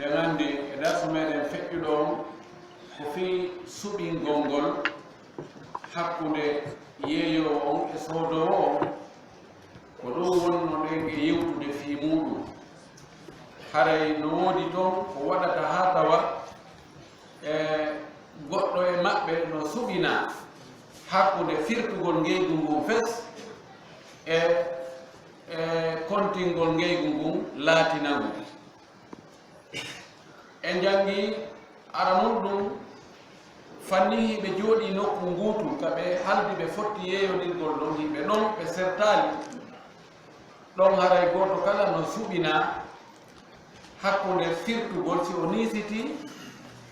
ngandi darsu meɗen feƴƴuɗon ko fi suɓingol ngol hakkude yeeyowo on e soodowo on ko ɗum wonno ɗen e yewtude fi muɗum haray no woodi toon ko waɗata ha tawa goɗɗo e maɓɓe no suɓina hakkude firtugol ngeygu ngun fes e kontingol ngeygu ngun laatina ngu en jangi aranol ɗum fanni hiɓe jooɗi nokku nguutu kaɓe haldi ɓe fotti yeeyodirgol ɗon yimɓe ɗon ɓe sertali ɗon haray goto kala no suɓina hakkude firtugol si o nisiti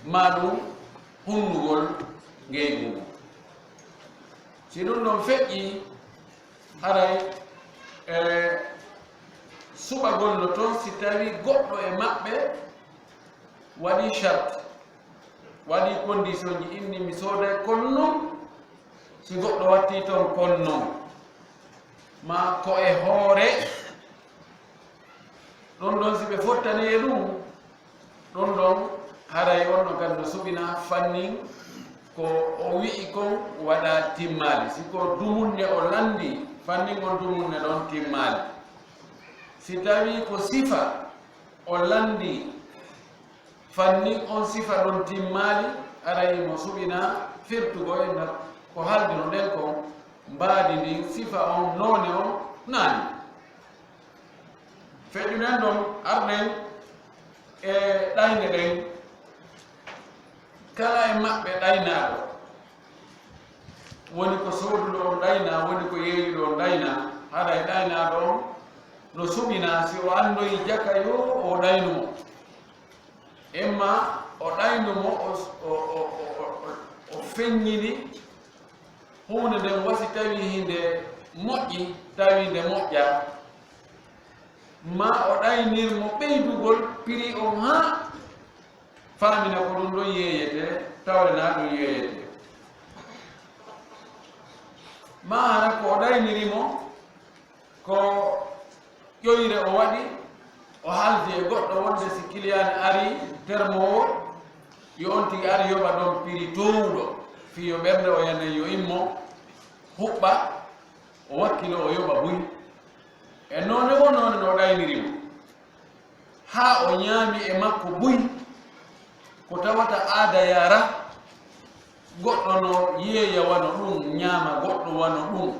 ma ɗum hunnugol ngeygu ngu si ɗum ɗon feƴƴi haray suɓagol no toon si tawi goɗɗo e maɓɓe waɗi charte waɗi condition ji inni mi sooday konnon si goɗɗo watti toon konnon ma ko e hoore ɗon ɗon si ɓe fottani e ɗum ɗon ɗon haray wonno kadi no suɓina fannin ko o wi'i kon waɗa timmali siko dumunne o landi fannin on dumunne ɗon timmali si tawi ko sifa o landi fannin on sifa ɗon timmali aray mo suɓina firtugo e ko haaldino ɗen kon mbaadi ndin sifa on noone on naani feƴƴunen ɗon arɗen e ɗayne ɗen kala e maɓɓe ɗaynaaɗo woni ko sooduɗo on ɗayna woni ko yeeyuɗo on ɗayna haɗa e ɗaynaaɗo on no suɓina si o andoyi jaka yo o ɗaynumo emma o ɗaynumo o feññini hunde nden wasi tawi hinde moƴƴi tawi nde moƴƴa ma o ɗaynirmo ɓeydugol prix on ha famina ko ɗum ɗon yeeyete tawre na ɗum yeeyete ma hana ko o ɗaynirimo ko ƴoyre o waɗi o haaldi e goɗɗo wonde si kiliyani ari termowo yo on tigi ari yoɓa ɗon prix towuɗo fiyo ɓernde o yande yo immo huɓɓa o wakkilo o yoɓa buy e noone wo noone no ɗaynirimo ha o ñaami e makko buy ko tawata aada yaara goɗɗo no yeeya wano ɗum ñaama goɗɗo wano ɗum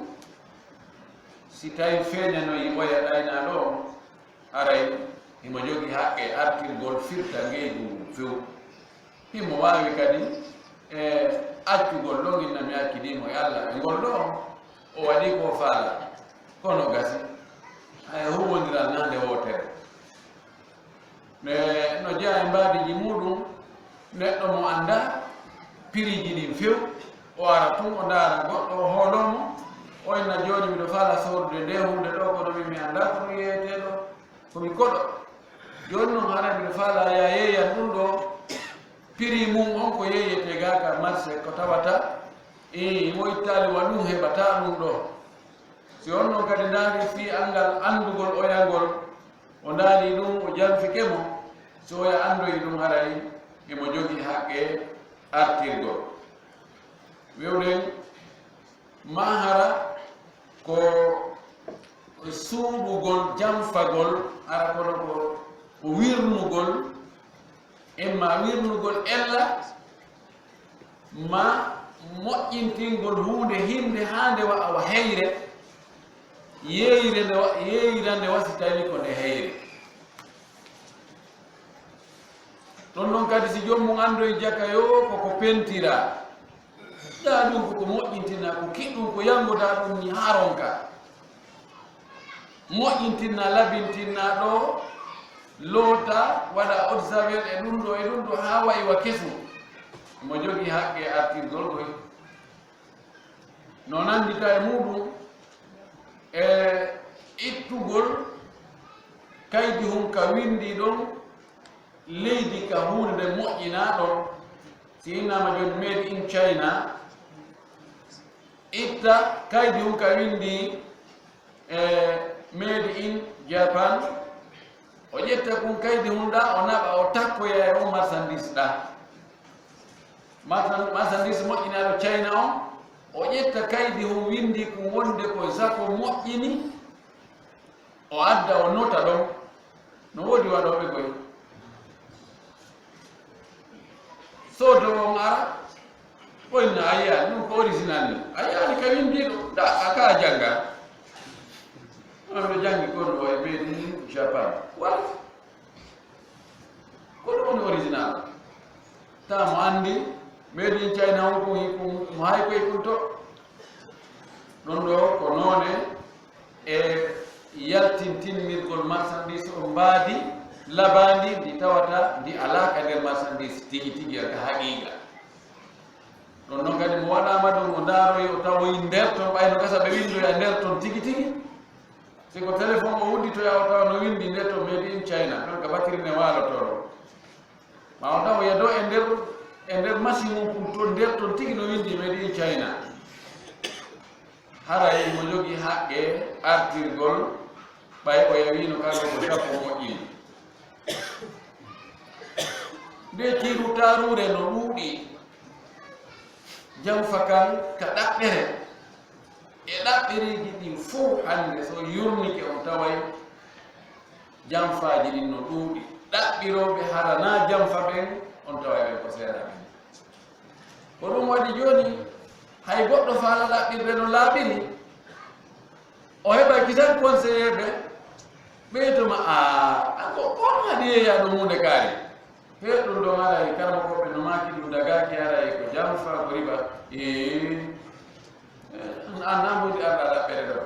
si tawi feeñanoyi oya ɗaynaɗo o aray himo jogi haqqe artirgol firta ngeygu few himo waawi kadi e accugol ɗo ginna mi akkidimo e allah e ngol ɗo o waɗi ko faala kono gasi hay huwodiral nande wotere no jeeya e mbaadiji muɗum neɗɗo mo annda prix ji ɗin few o ara tun o ndaara goɗɗo o hoolomo o inna jooni miɗo faala soorude nde hunde ɗo kono min mi annda kono yeeyeteɗo komi koɗo jooni noon hara miɗo faala ya yeeyan ɗum ɗo prix mum on ko yeeyete gaaka marché ko tawata mo ittaali wa ɗum heɓata ɗum ɗo si on noon kadi ndaari fi angal anndugol oyangol o ndaari ɗum o jalfike mo so oya anndoyi ɗum haray emo jogii haqqe artirgol wewɗen mahara ko suuɗugol jamfagol ara kono ko wirnugol emma wirnugol ella ma moƴƴintingol hunde hinde ha nde wawa heyre yeeyirande wasi tawi ko nde heyre ɗon noon kadi si jommum andoye jaka yo koko pentira ɗa ɗum koko moƴƴintina ko kiɗɗum ko yangoda ɗum ni haronka moƴƴintinna labintinna ɗo loota waɗa obsavel e ɗum ɗo ha wayiwa kesum mo jogii haqqe artirgol koy no nandita e muɗum e ittugol kaydi hum ka windi ɗon leydi ka hunde nde moƴƴina ɗon si innama joni made in China itta kaydi hum ka windi made in Japan o ƴetta kum kaydi hunda o naɓa o takkoya e o marchandise ɗa marchandise moƴƴinaɗo China o ƴetta kaydi hum windi kum wonde ko Zako moƴƴini o adda o nota ɗon no woodi waɗoɓe koye sodowo on ara ɓoyna a yiyani ɗum ko original ni a yiyani ka windiɗo da aka jangga ɓe jangi kono o e made in Japan wala ko ɗum woni original ta mo andi made in China on ko mo hay koye ɗum to ɗon ɗo ko noone e yaltintinmirgol marchandise o mbaadi labandi ndi tawata ndi alaka nder marchandise tigi tigi ka haqiqa ɗon noon kadi mo waɗama ɗum o daaroyi o tawoyi nder ton ɓayno gasa ɓe windoya nder ton tigi tigi siko téléphone o wudditoya o tawa no windi nder to made in China ɗon ka batirine walotoɗo ma o tawa yado e nder machine mum kum to nder ton tigi no windi made in China haray mo jogi haqqe artirgol ɓay o yawino kaɗo ko sappo moƴƴini nde kiru tarure no ɗuuɗi jam fakal ka ɗaɓɓere e ɗaɓɓereji ɗin fof hande so yurnike on taway jamfaji ɗin no ɗuuɗi ɗaɓɓiroɓe harana jamfa ɓen on taway ɓen ko seeɗa ɓen ko ɗum waɗi joni hay goɗɗo faala ɗaɓɓirde no laaɓiri o heɓa kitan conseillé ɓe ɓeytoma ko on haɗi yeeya ɗum hunde kaari heɗɗum ɗon ara e karma koɓe no maki ɗum dagaki ara e ko jamfa ko riba annamudi arɗa ɗaɓɓere ɗo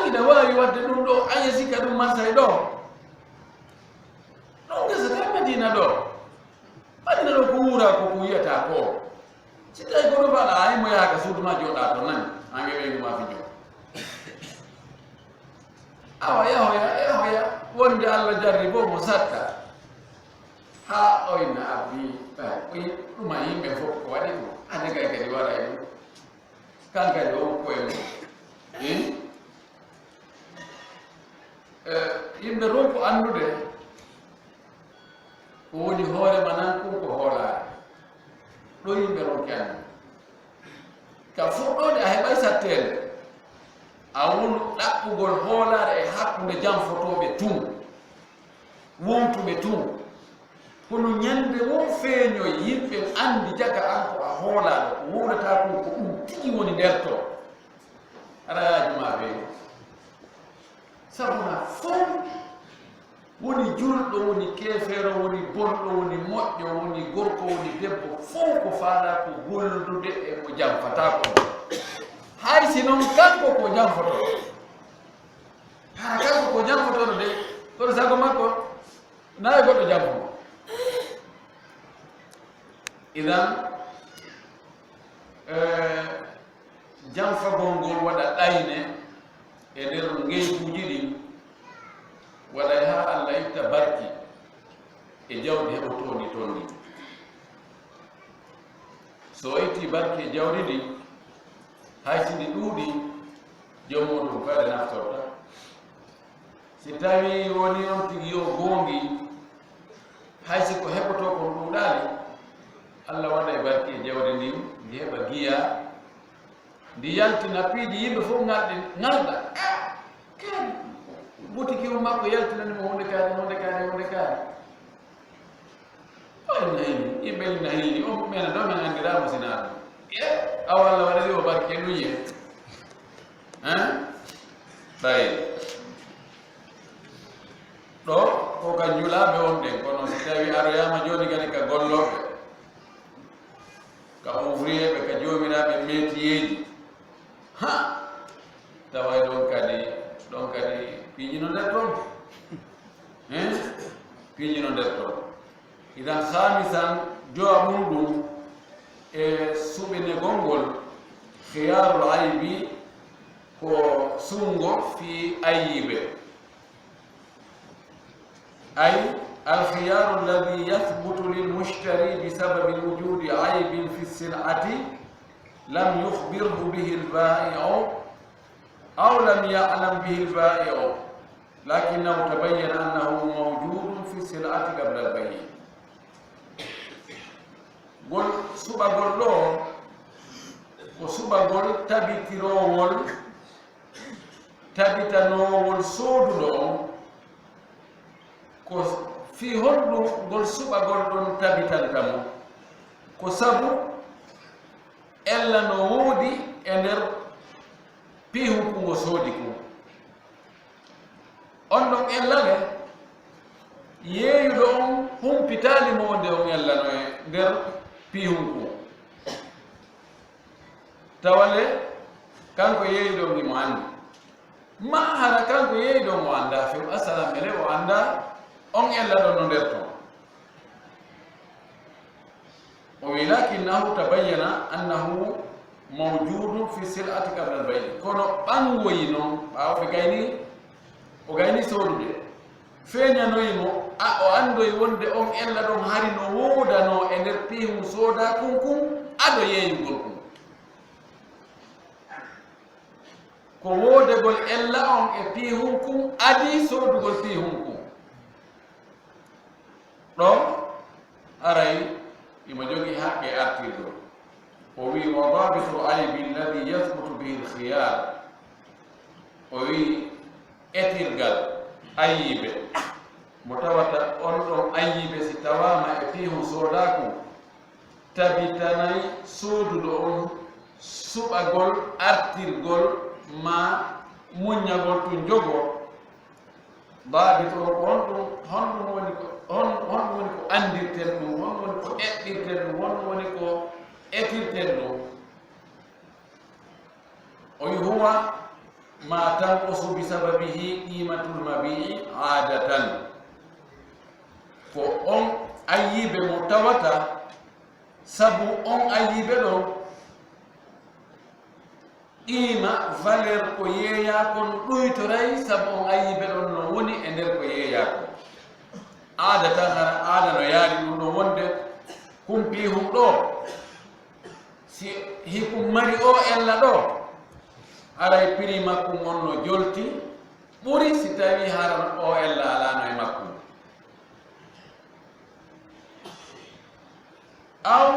ida wawi wadde ɗum ɗo aya sikka ɗum marsay ɗo ɗon gasata madina ɗo madina ɗo ko wura koko wiyata ko si tawi ko ɗo faɗa ay mo yahaka suuduma joɗa to nani ange ɓeyguma fijo awa yahoya wonde Allah jarri bo mo satta ha oyna abbi ɗuma yimɓe fof ko waɗi ko ande kay kadi waɗa e ɗum kankadi on koye mum yimɓe ronko andude ko woni hoorema nan kum ko hoolare ɗo yimɓe ronki andu ka fuɗɗode a heɓay sattede a won ɗaɓɓugol hoolare e hakkunde jamfotoɓe tun wontuɓe tun kono ñande won feeñoy yimɓe andi jaga an ko a hoolaɗo ko wurata ko ko ɗum tigi woni nder to arayaji ma feeño sabuna fof woni julɗo woni keefeero woni bonɗo woni moƴƴo woni gorko woni debbo fof ko faala ko gollude e mo jamfata ko hay si noon kanko ko jamfoto ha kanko ko jamfotono de kono sago makko nayi goɗɗo jamfomo idan jamfagol ngol waɗa ɗayne e nder ngeykuji ɗin waɗay ha Allah itta barki e jawdi heɓotoni toon ndi so itti barki e jawdi ndi hay si ndi ɗuuɗi jomuɗum kadi naftorta si tawi woni on tigi yo goongi hay si ko heɓoto kon ɗuuɗaali Allah waɗa e barki e jawdi ndin ndi heɓa giya ndi yaltina piiji yimɓe fof ngalɗa kadi boutique o makko yaltinanimo hunde kaari oyna hini yimɓe inna hini on mena ɗo min anndirama sinaɗo awa Allah waɗari o barke ɗuye ɓay ɗo ko ka njulaɓe on ɗen kono si tawi aroyama joni kadi ka golloɓe ka ouvrier ɓe ka jomiraɓe métier ji taway ɗon kadi piijino nder toon piijino nder toon idan hamisan jowa muɗum e suɓine gongol khiyarul aybi ko sungo fi ayibe ay الخيار الذي يثبت للمشتري بسبب وجود عيب في السلعة لم يخبره به البائع أو لم يعلم به البائع لكنه تبين أنه موجود في السلعة قبل البيع قل سبا قل له وسبا قل تبتروول تبتنوول سودو ko fi honɗum ngol suɓagol ɗon tabitantamo ko sabu ella no woodi e nder piihu ko ngo soodi ko on ɗon ellane yeeyuɗo on humpitaali mo wonde on ellano e nder piihum ko tawale kanko yeeyuɗo ngimo anndi ma hara kanko yeeyuɗo mo annda few asalam ele o annda on ella ɗon no nder ton o wi lakinnahu tabayyana annahu mawjudun fi sil'ati qabla al-bay' kono ɓangoyi noon ɓaawo ɓe gayni o gayni soodude feeñanoyimo o andoyi wonde on ella ɗon hari no woodano e nder piihum sooda kunkum aɗo yeeyugol kum ko woodegol ella on e piihum kum adi soodugol piihum kum ɗon aray imo jogii haqqe artirɗo o wi wa dabitu aybi alladi yathbutu bihi lkhiyar o wi etirgal ayibe mo tawata on ɗon ayibe si tawama e piihu soodaku tabitanayi sooduɗo on suɓagol artirgol ma muññagol tun jogo dabit o honɗum woni ko honɗum woni ko andirten ɗum honɗum woni ko eɗɗirten ɗum honɗum woni ko etirten ɗum o wi huwa ma tanqusu bi sababihi qimatul mabii adatan ko on ayibe mo tawata sabu on ayibe ɗon qima valeur ko yeeya kon ɗoytoray sabu on ayibe ɗon no woni e nder ko yeeya ko adatan hara aada no yaari ɗum ɗon wonde kumpihum ɗo si hikum mari o ella ɗo aray prix makkum on no jolti ɓuri si tawi hara o ella alano e makkum aw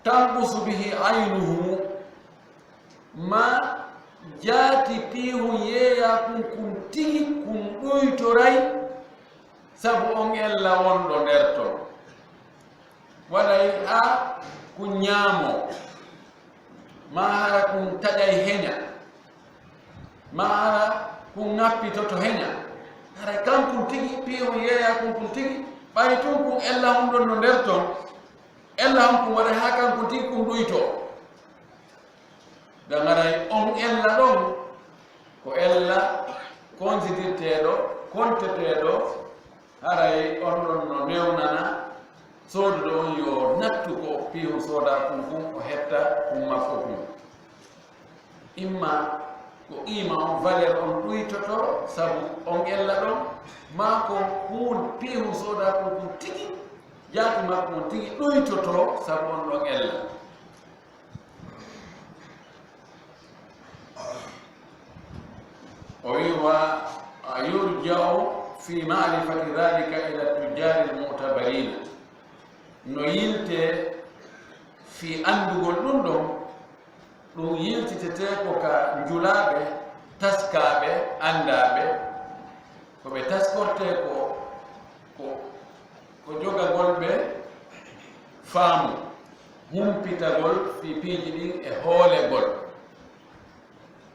tanqusu bihi aynuhu ma jaati piihu yeeya kum kum tigi kum ɗoytoray sabu on ella wonɗo nder ton waɗay ha ku ñaamo ma hara kum taƴay heña ma hara kum ŋappitoto heña haray kankum tigi piihu yeeya kum kum tigi ɓay tun kum ella hum ɗon no nder ton ella hum kum waɗay ha kankum tigi kum ɗoyto gangaray on ella ɗon ko ella considirteɗo konteteɗo haray on ɗon no newnana sooduɗo on yo nattu ko piihu sooda kum kum o hetta kum makko kum imma ko qima on valeur on ɗoytoto sabu on ella ɗon ma ko huun piihu sooda kum kum tigi jaati makko on tigi ɗoytoto sabu on ɗon ella o wi wa yurja'u fi ma'rifati dhalika ila tujari almu'tabarina no yilte fi andugol ɗum ɗon ɗum yiltitete ko ka njulaɓe taskaɓe andaɓe ko ɓe taskorte ko jogagol ɓe faamu humpitagol fi piiji ɗin e hoolegol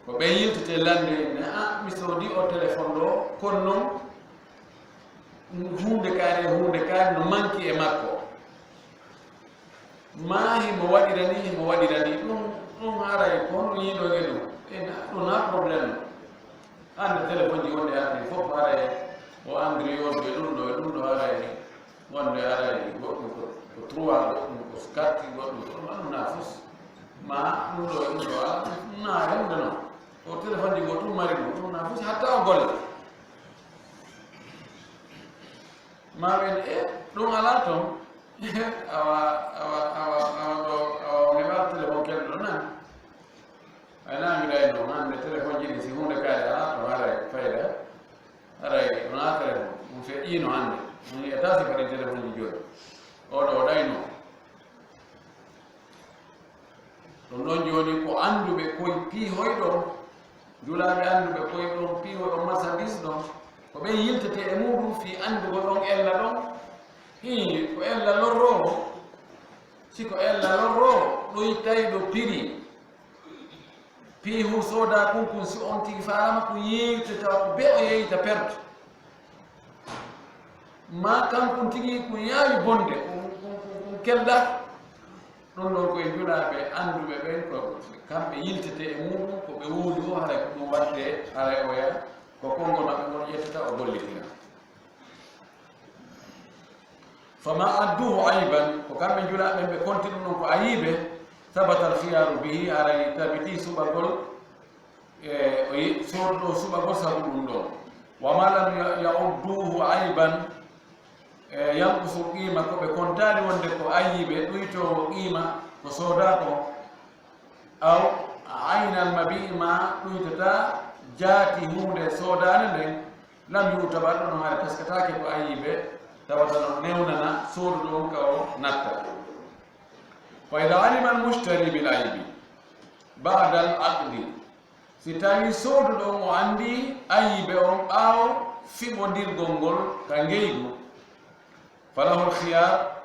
ko ɓe yiltite lande ne mi soodi o téléphone ɗo kono noon hunde kaari no manki e makko ma himo waɗirani ɗum haray ko honɗum yiiɗoge ɗum ɗum na probléme hande téléphone ji wonde arde fof haray o andiri yonɓe ɗum ɗo haray wonde haray goɗɗum ko 3 goɗɗum ko 4 goɗɗum ko ɗum na fus ma ɗum ɗo na hemde noon o téléphone ji go tum mari ɗum na fus hatta o golle ma wen ɗum ala toon awa heɓa téléphone kelɗo ɗo nan ayna miɗayno hande téléphone jiɗi si hunde kaari ala to haray fayda ɗum ɗon joni ko anduɓe koye piihoy ɗon julaaɓe anduɓe koye ɗon piihoy ɗon marchandise ɗon ko ɓe yiltete e muɗum fi andugo ɗon ella ɗon ko ella lorrowo siko ella lorrowo ɗoy tawi ɗo piri piihu sooda kunkun si on tigi faama ko yeeyta tawa ko be o yeeyta perte ma kankun tigi ko yaawi bonde ko kelɗa ɗon ɗon koye julaaɓe annduɓe ɓen ko kamɓe yiltete e muɗum ko ɓe woodi o haray ko ɗum watte haray oya ko konngol maɓɓe ngon ƴettata o gollitira fama adduhu ayban ko kamɓe julaaɓe ɓe konti ɗum ɗon ko ayiɓe sabata al khiyaru bihi haray tabiti suɓagol o sooduɗo suɓagol sabu ɗum ɗon wa ma lam yaudduhu ayban yankusu qima ko ɓe kontani wonde ko ayiɓe ɗuytowo qima ko sooda ko aw aynal mabi ma ɗuytata jaati hunde soodane nden lam yutaba ɗo no haare taskatake ko ayiɓe tawata no newnana sooduɗo on ka o natta fa ida alima almushtari bil aybi bada al aqdi si tawi sooduɗo on o andi ayiɓe on ɓaawo fiɓodirgol ngol ka ngeygu falahu alkhiyar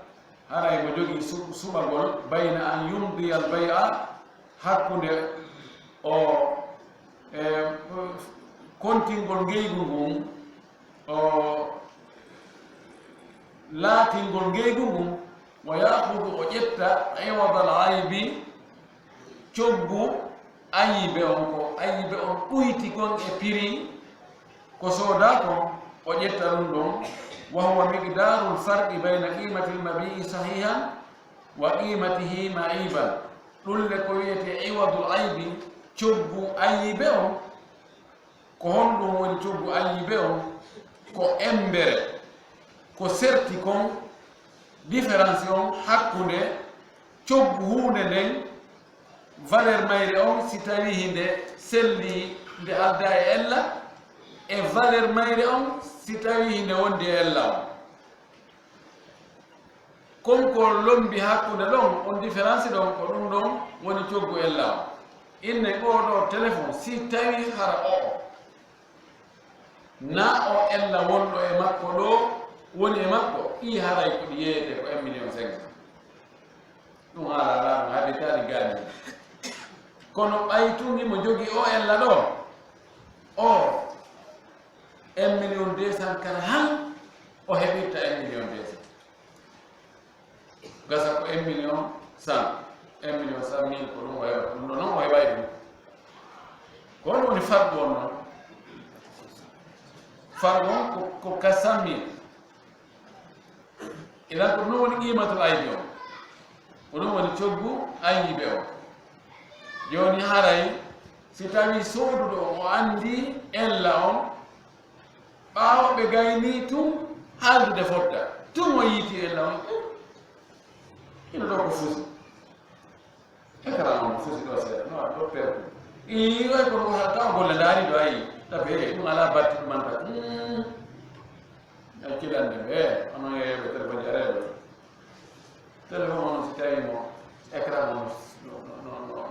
haray mo jogii suɓagol bayna an yumdiya albay'a hakkunde o kontingol ngeygu ngun o laatingol ngeygu ngun wa yahudu o ƴetta iwada al aybi coggu ayiɓe on ko ayiɓe on ɗuyti gon e piri ko sooda kon o ƴetta ɗum ɗon wa huwa miqdaru lfarqi bayna qimati lmabii sahihan wa qimatihi maiban ɗulle ko wiyete iwadul aybi coggu ayiɓe on ko honɗum woni coggu ayiɓe on ko embere ko serti kon différence on hakkunde coggu hunde nden valeur mayre on si tawi hinde selli nde alda e ella e valeur mayre on si tawi hinde wondi e ella on konko lombi hakkunde ɗon on différence ɗon ko ɗum ɗon woni coggu ella on inne oɗo téléphone si tawi hara o na o ella wonɗo e makko ɗo woni e makko ɗi haray ko ɗi yeeyete ko 1 million 500 ɗum haala laamu haɓitaɗi gaani kono ɓaytuni mo jogii o ella ɗo o 1 million 200 kala han o heɓirta 1 million 200 gasa ko 1 million 100 1 million 100 mille ko ɗum o heɓa ɗum ɗo noon o heɓay ɗum ko on woni farɗu on noon farɗu on ko 400 mille ilan ko ɗum woni qimatul aybi o ko ɗum woni coggu ayiɓe o joni haray si tawi sooduɗo o andi ella on ɓaawo ɓe gayni tum haaldude fotta tum o yiiti ella on ino ɗo ko fusi écran on fusi ɗo seeɗa no ɗo perdu iway kono taw golle ndaari ɗo ayi tabe ɗum ala batti ɗumanta hakkilande ɓe ono yeeɓe téléphone jareɗo téléphone ono si tawi mo écran on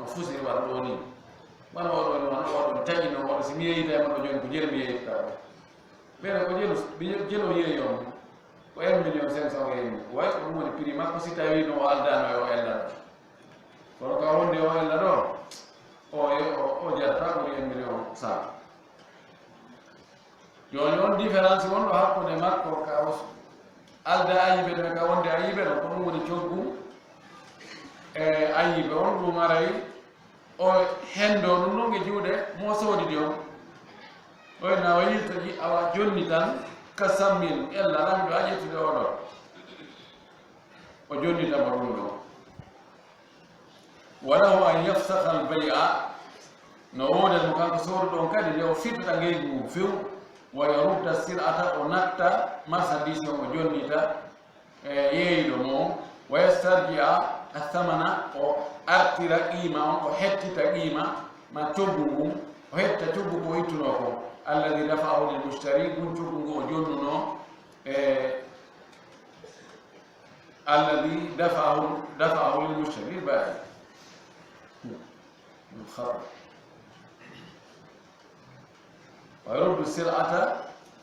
no fusiri wata ɗo ni wona oɗo ni wona oɗon taƴino oɗo si mi yeyitama ɗo joni ko jeli mi yeyita ɓeɗo ko jelo yeeyi on ko 1 million 500 o yeeymi way ko ɗum woni prix makko si tawi no o aldano e o ella ɗo kono ka wonde o ella ɗo o jarata ɓuri 1 million 100 joni on différence wonɗo hakkude makko ka alda ayiɓe ɗo ka wonde ayiɓe ɗo ko ɗum woni coggu e ayiɓe on ɗum aray o hendo ɗum ɗon e juuɗe mo soodidi on oyna o yiltoji awa jonni tan 400 mille ella lamɗo a ƴettude oɗo o jonnitama ɗum ɗon walahu an yafsaha al bay'a no woden mo kanko soodu ɗon kadi nde o firta ngeygu mum few wa yarudda sir'ata o natta marchandise on o jonnita e yeeyiɗo mo wa yastarjia athamana o artira qima on o hettita qima ma coggu ngun o hetta coggu ko ittuno ko alladi dafa'ahu lil mushtari ɗum coggu ngu o jonnuno alladi dafa'ahu lil mushtari ba'i الخبر ويرد السلعة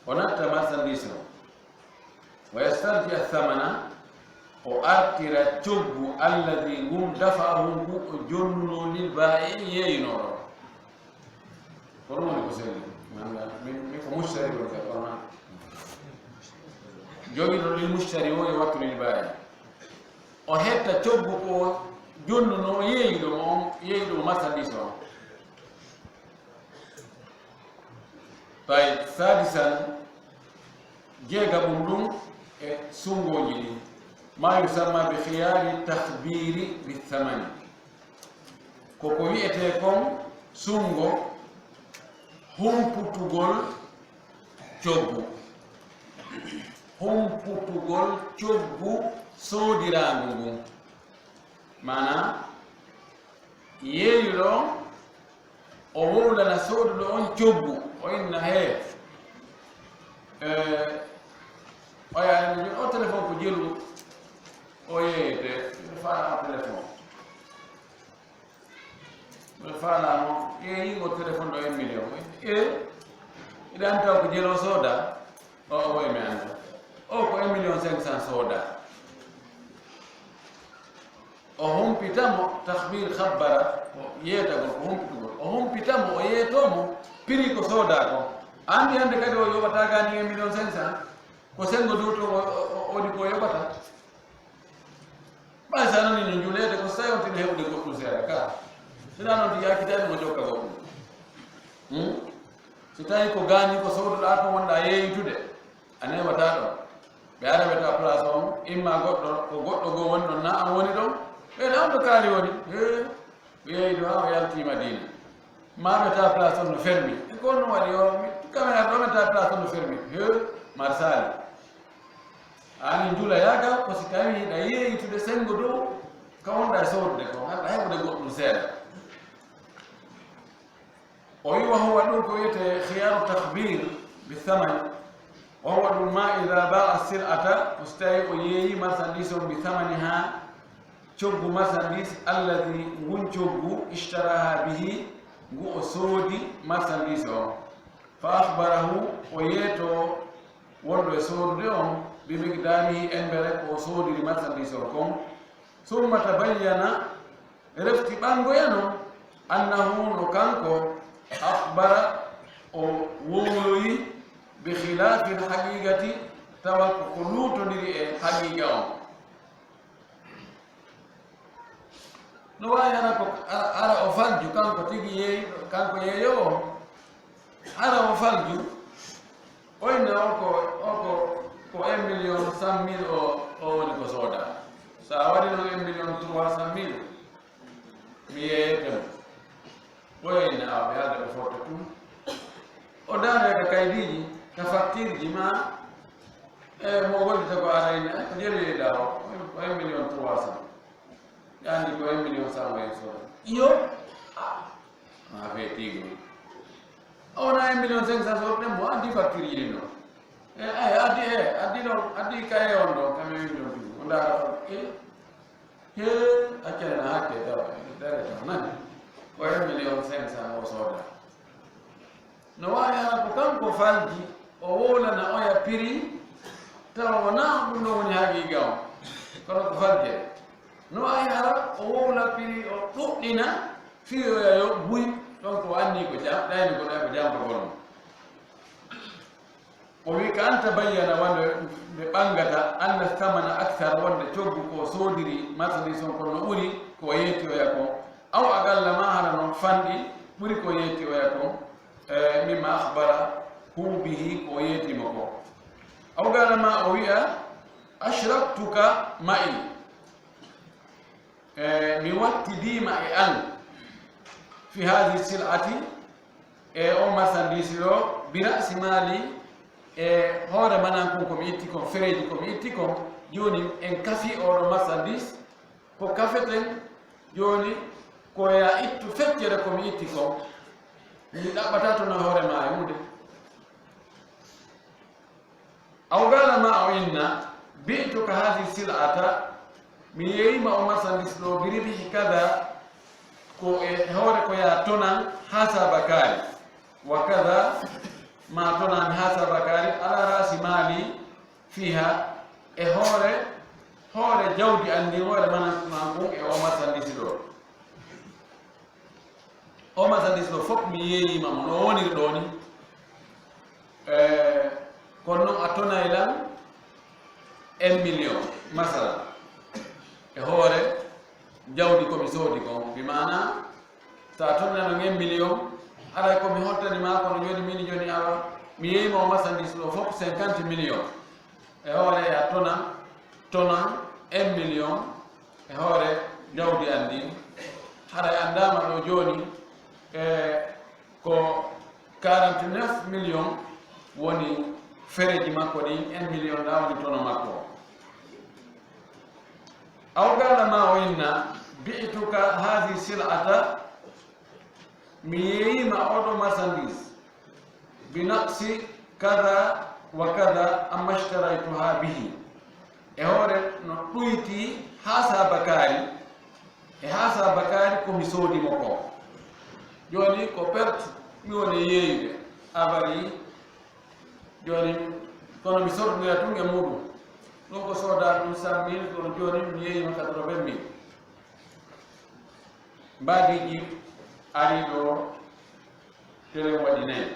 ونأتى مثلا ديسو ويسترجع الثمن وأرتر التب الذي هم دفعه جن للبائع ينور فرمان كسيل من مشتري بالكفرمان جوجل للمشتري هو يوكل للبائع وحتى تب جن نو ييدو مثلا ديسو. طيب ثالثا جيغا بندوم سونغو جيني ما يسمى بخيار التخبير بالثمن كوكو ويتيكم سونغو هم بوتوغول تشوبو سوديرانغو معنى ييرو o wowlana sooduɗo on coggu o inna he oyani o téléphone ko jelu o yeyete ɓe faala téléphone ɓe faalamo yeeyigo téléphone ɗo 1 million iɗan taw ko jelo sooda o oye mi anda o ko 1 million 500 sooda o humpitamo tahbir khabbara yeetagol ko humpitugol o humpitamo o yeetomo prix ko sooda ko andi hande kadi o yoɓata gani 1 million 500 ko sengo duto odi ko yoɓata ɓay sa nani no juulede ko so tawi on tino heɓude goɗɗum seeɗa ka sina noon ti yakkitani mo jokka goɗɗum so tawi ko gani ko sooduɗa ko wonɗa yeeyitude a newata ɗon ɓe ara weta place on imma goɗɗo ko goɗɗo goo woni ɗon na an woni ɗon ɓeyɗa on ɓe kaali woni ɓeydo ha o yalti Madina maɓeta place on no fermi ko on waɗi o caméra ɗo meta place on no fermi marsali ani jula yaga ko si tawi hiɗa yeeyitude sengo dow ka wonɗa soodude ko haɗa heɓude goɗɗum seeɗa o wi wa huwa ɗum ko wiyete khiyaru tahbir bithamani wa huwa ɗum ma ida baa sil'ata ko so tawi o yeeyi marchandise on bithamaniha coggu marchandise alladi ngun coggu ishtaraha bihi ngu o soodi marchandise o fa akhbarahu o yeeto wonɗo e soodude on bi miqdarihi embere ko o soodiri marchandise o kon summa tabayyana refti ɓangoyano annahu no kanko akhbara o wowloyi bi khilafi lhaqiqati tawa ko luutodiri e haqiqa on no wawi ara ko ara o falju kanko tigi yeeyi kanko yeeyo o ara o falju oyna oko 1 million 100 mille o woni ko sooda sa waɗi noon 1 million 300 mille mi yeeyetemo ɓoyna aɓe haalde ɓe forto tum o daare ka kaydiji ka facture ji ma mo gollita ko arayne ko jeloyeɗa o 1 million 300 andi ko 1 million 100 wayi sooda iyo ma fe tigo ona 1 million 500 soodne mo andi facture ji ɗin ɗo addi kaye on ɗo kame wi ɗon tigo o ndaara he accana hakke tawa dareta nani ko 1 million 500 o sooda no wawi ara ko kanko falji o wowlana oya prix tawa wona ɗum ɗo woni haqiqa o kono ko falje no wawi ara o wowla prix o ɗuɗɗina fiyoya yo buy ɗon ko anni ko jam ɗayni ko ɗay ko jamko gonno o wi ka anta bayyana wonde ɓe ɓangata anna thamana actar wonde coggu ko soodiri marchandise on kono no ɓuri ko yettoya ko aw agalla ma hana noon fanɗi ɓuri ko yettoya ko mimma akhbara hu bihi ko yettimo ko aw gala ma o wiya ashraktuka ma'i mi wattidima e an fi hadi sil'ati e o marchandise o bi ra'si mali e hoore manan kon komi itti kon fereji komi itti kon joni en kafi oɗo marchandise ko kafeten joni koya ittu feccere komi itti kon mi ɗaɓɓata to no hoore ma e hunde aw gala ma o inna bi'tuka hadi sil'ata mi yeeyima o marchandise ɗo biribihi kada ko e hore ko ya tonan hasaba kari wa kadha ma tonan hasaba kari ala rasi mali fiha e hore jawdi andi hore mana mangu e o masandisi do o masandisi do fop mi yeyi mam no woni do ni kono atona ilan 1 million masala e hore jawdi ko mi sodi ko bi mana sa tonna no 1 million ala ko mi hottani ma ko no joni mini joni awa mi yeyi mo masandis do fop 50 million e hore atona 1 million e hore jawdi andi hara andama do joni ko 49 million woni fereji makko di 1 million da woni tono makko aw gala ma winna bi'tuka hadhi sil'ata miyima odo masandis binaqsi kada wa kada amma ishtaraytuha bihi e hore no duyti hasa bakari ko mi sodi moko joni ko perte mi woni yeyde abari joni kono mi sordira tunge muɗum ɗum ko soda ɗum 100 000 kono joni mi yeeyima 80 000 mbadiji ari ɗo tere waɗi nayi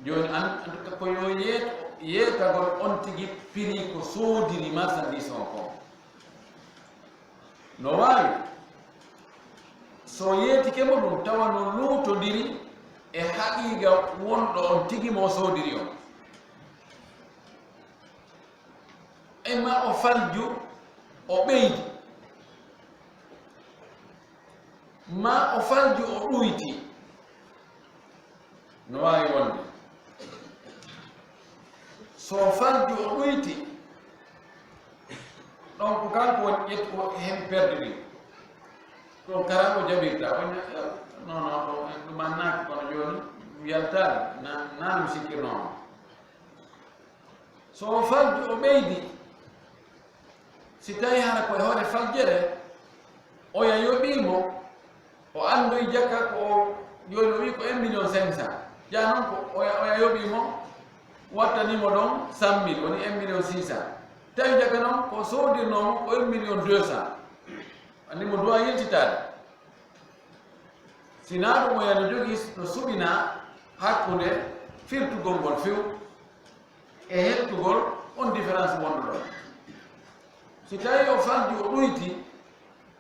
joni an ko yo yeetagol on tigi prix ko soodiri marchandise on ko no wawi so yeetike mo ɗum tawa no luutodiri e haqiqa wonɗo on tigi mo soodiri on e ma o falju o ɓeydi ma o falju o ɗuyti no wawi wonde so falju o ɗuyti ɗon ko kanko woni ƴettu ko hen perdiri ɗon karanɗo jaɓirta on non ɗum annaki kono joni yaltani nan mi sikkirnoon so falju o ɓeydi si tawi hara koye hoore faljere oya yoɓimo o andoy jakka ko joni o wi ko 1 million 500 ja noon ko oya yoɓimo wattanimo ɗon 100 000 woni 1 million 600 tawi jakka noon ko sodirnomo ko 1 million 200 andimo duwa yiltitade sina ɗum oyano jogui no suɓina hakkude firtugol ngol few e hettugol on différence wonɗo ɗon si tawi o falji o ɗuyti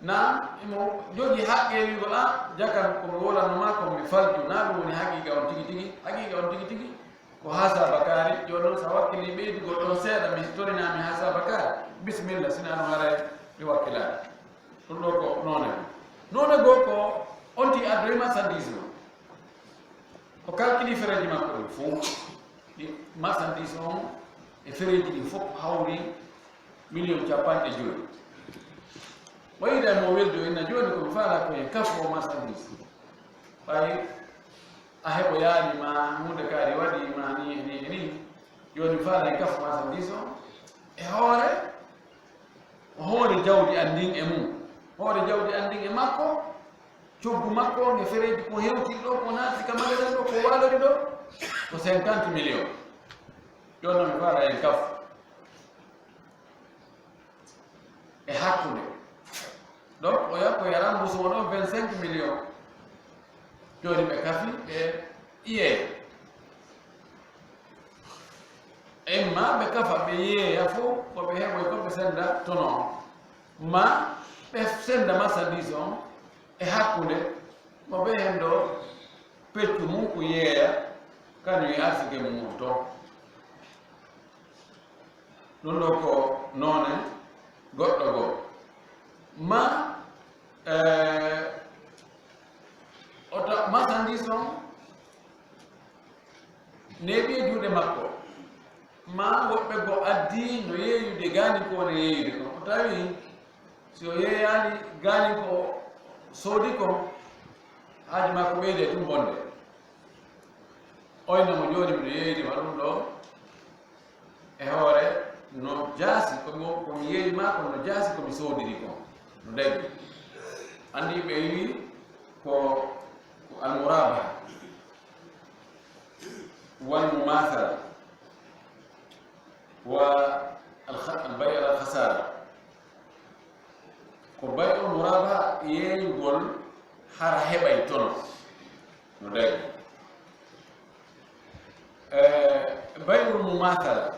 na imo jogi haqqe wigol a jakan komi wolanoma komi falju na ɗum woni haqiqa on tigi tigi haqiqa on tigi tigi ko hasa bakari joni noon sa wakkili ɓeydugol ɗon seeɗa mi torinami hasa bakari bisimilla sinano haray mi wakkilade ɗum ɗo ko none goo ko on ti addoye marchandise o o calculi fereji makko ɗi fof ɗi marchandise on e fereji ɗi fof hawri 1,50,000 o yiɗa mo weldo inna joni komi faala koye kaf o marchandise ɓay a heɓo yaanima hunde kaari waɗi ma ni joni faala e kaf marchandise o e hoore jawdi andin e mum hoore jawdi andin e makko coggu makko e fereji ko hewtiri ɗo ko naati ka magasin ɗo ko walori ɗo ko 50 million joni noon mi faala en kaf e hakkude donc o yakko yaran mbusomo ɗon 25 million joni ɓe kafi ɓe ƴeeya emma ɓe kafa ɓe yeeya fof koɓe heɓoy koɓe senda tono ma ɓe senda marchandise on e hakkude mo ɓe hen ɗo peccu mum ko yeeya kañum e arsike mum to ɗum ɗo ko noone goɗɗo goo ma oto marchandise on neeɓi e juuɗe makko ma woɓɓe go addi no yeeyude gaani ko woni yeeyude ko o tawi so yeeyani gaani ko soodi ko haaji makko ɓeyde tum bonde oynamo jooni miɗo yeeydima ɗum ɗo e hoore no jaasi komi yeeyima ko no jaasi komi soodiri ko no dagi andi ɓe wi ko almurabaha والمماثلة والبيع على الخسارة وبيع المرابحة يقول حرا هباي تونو نداي بيع المماثلة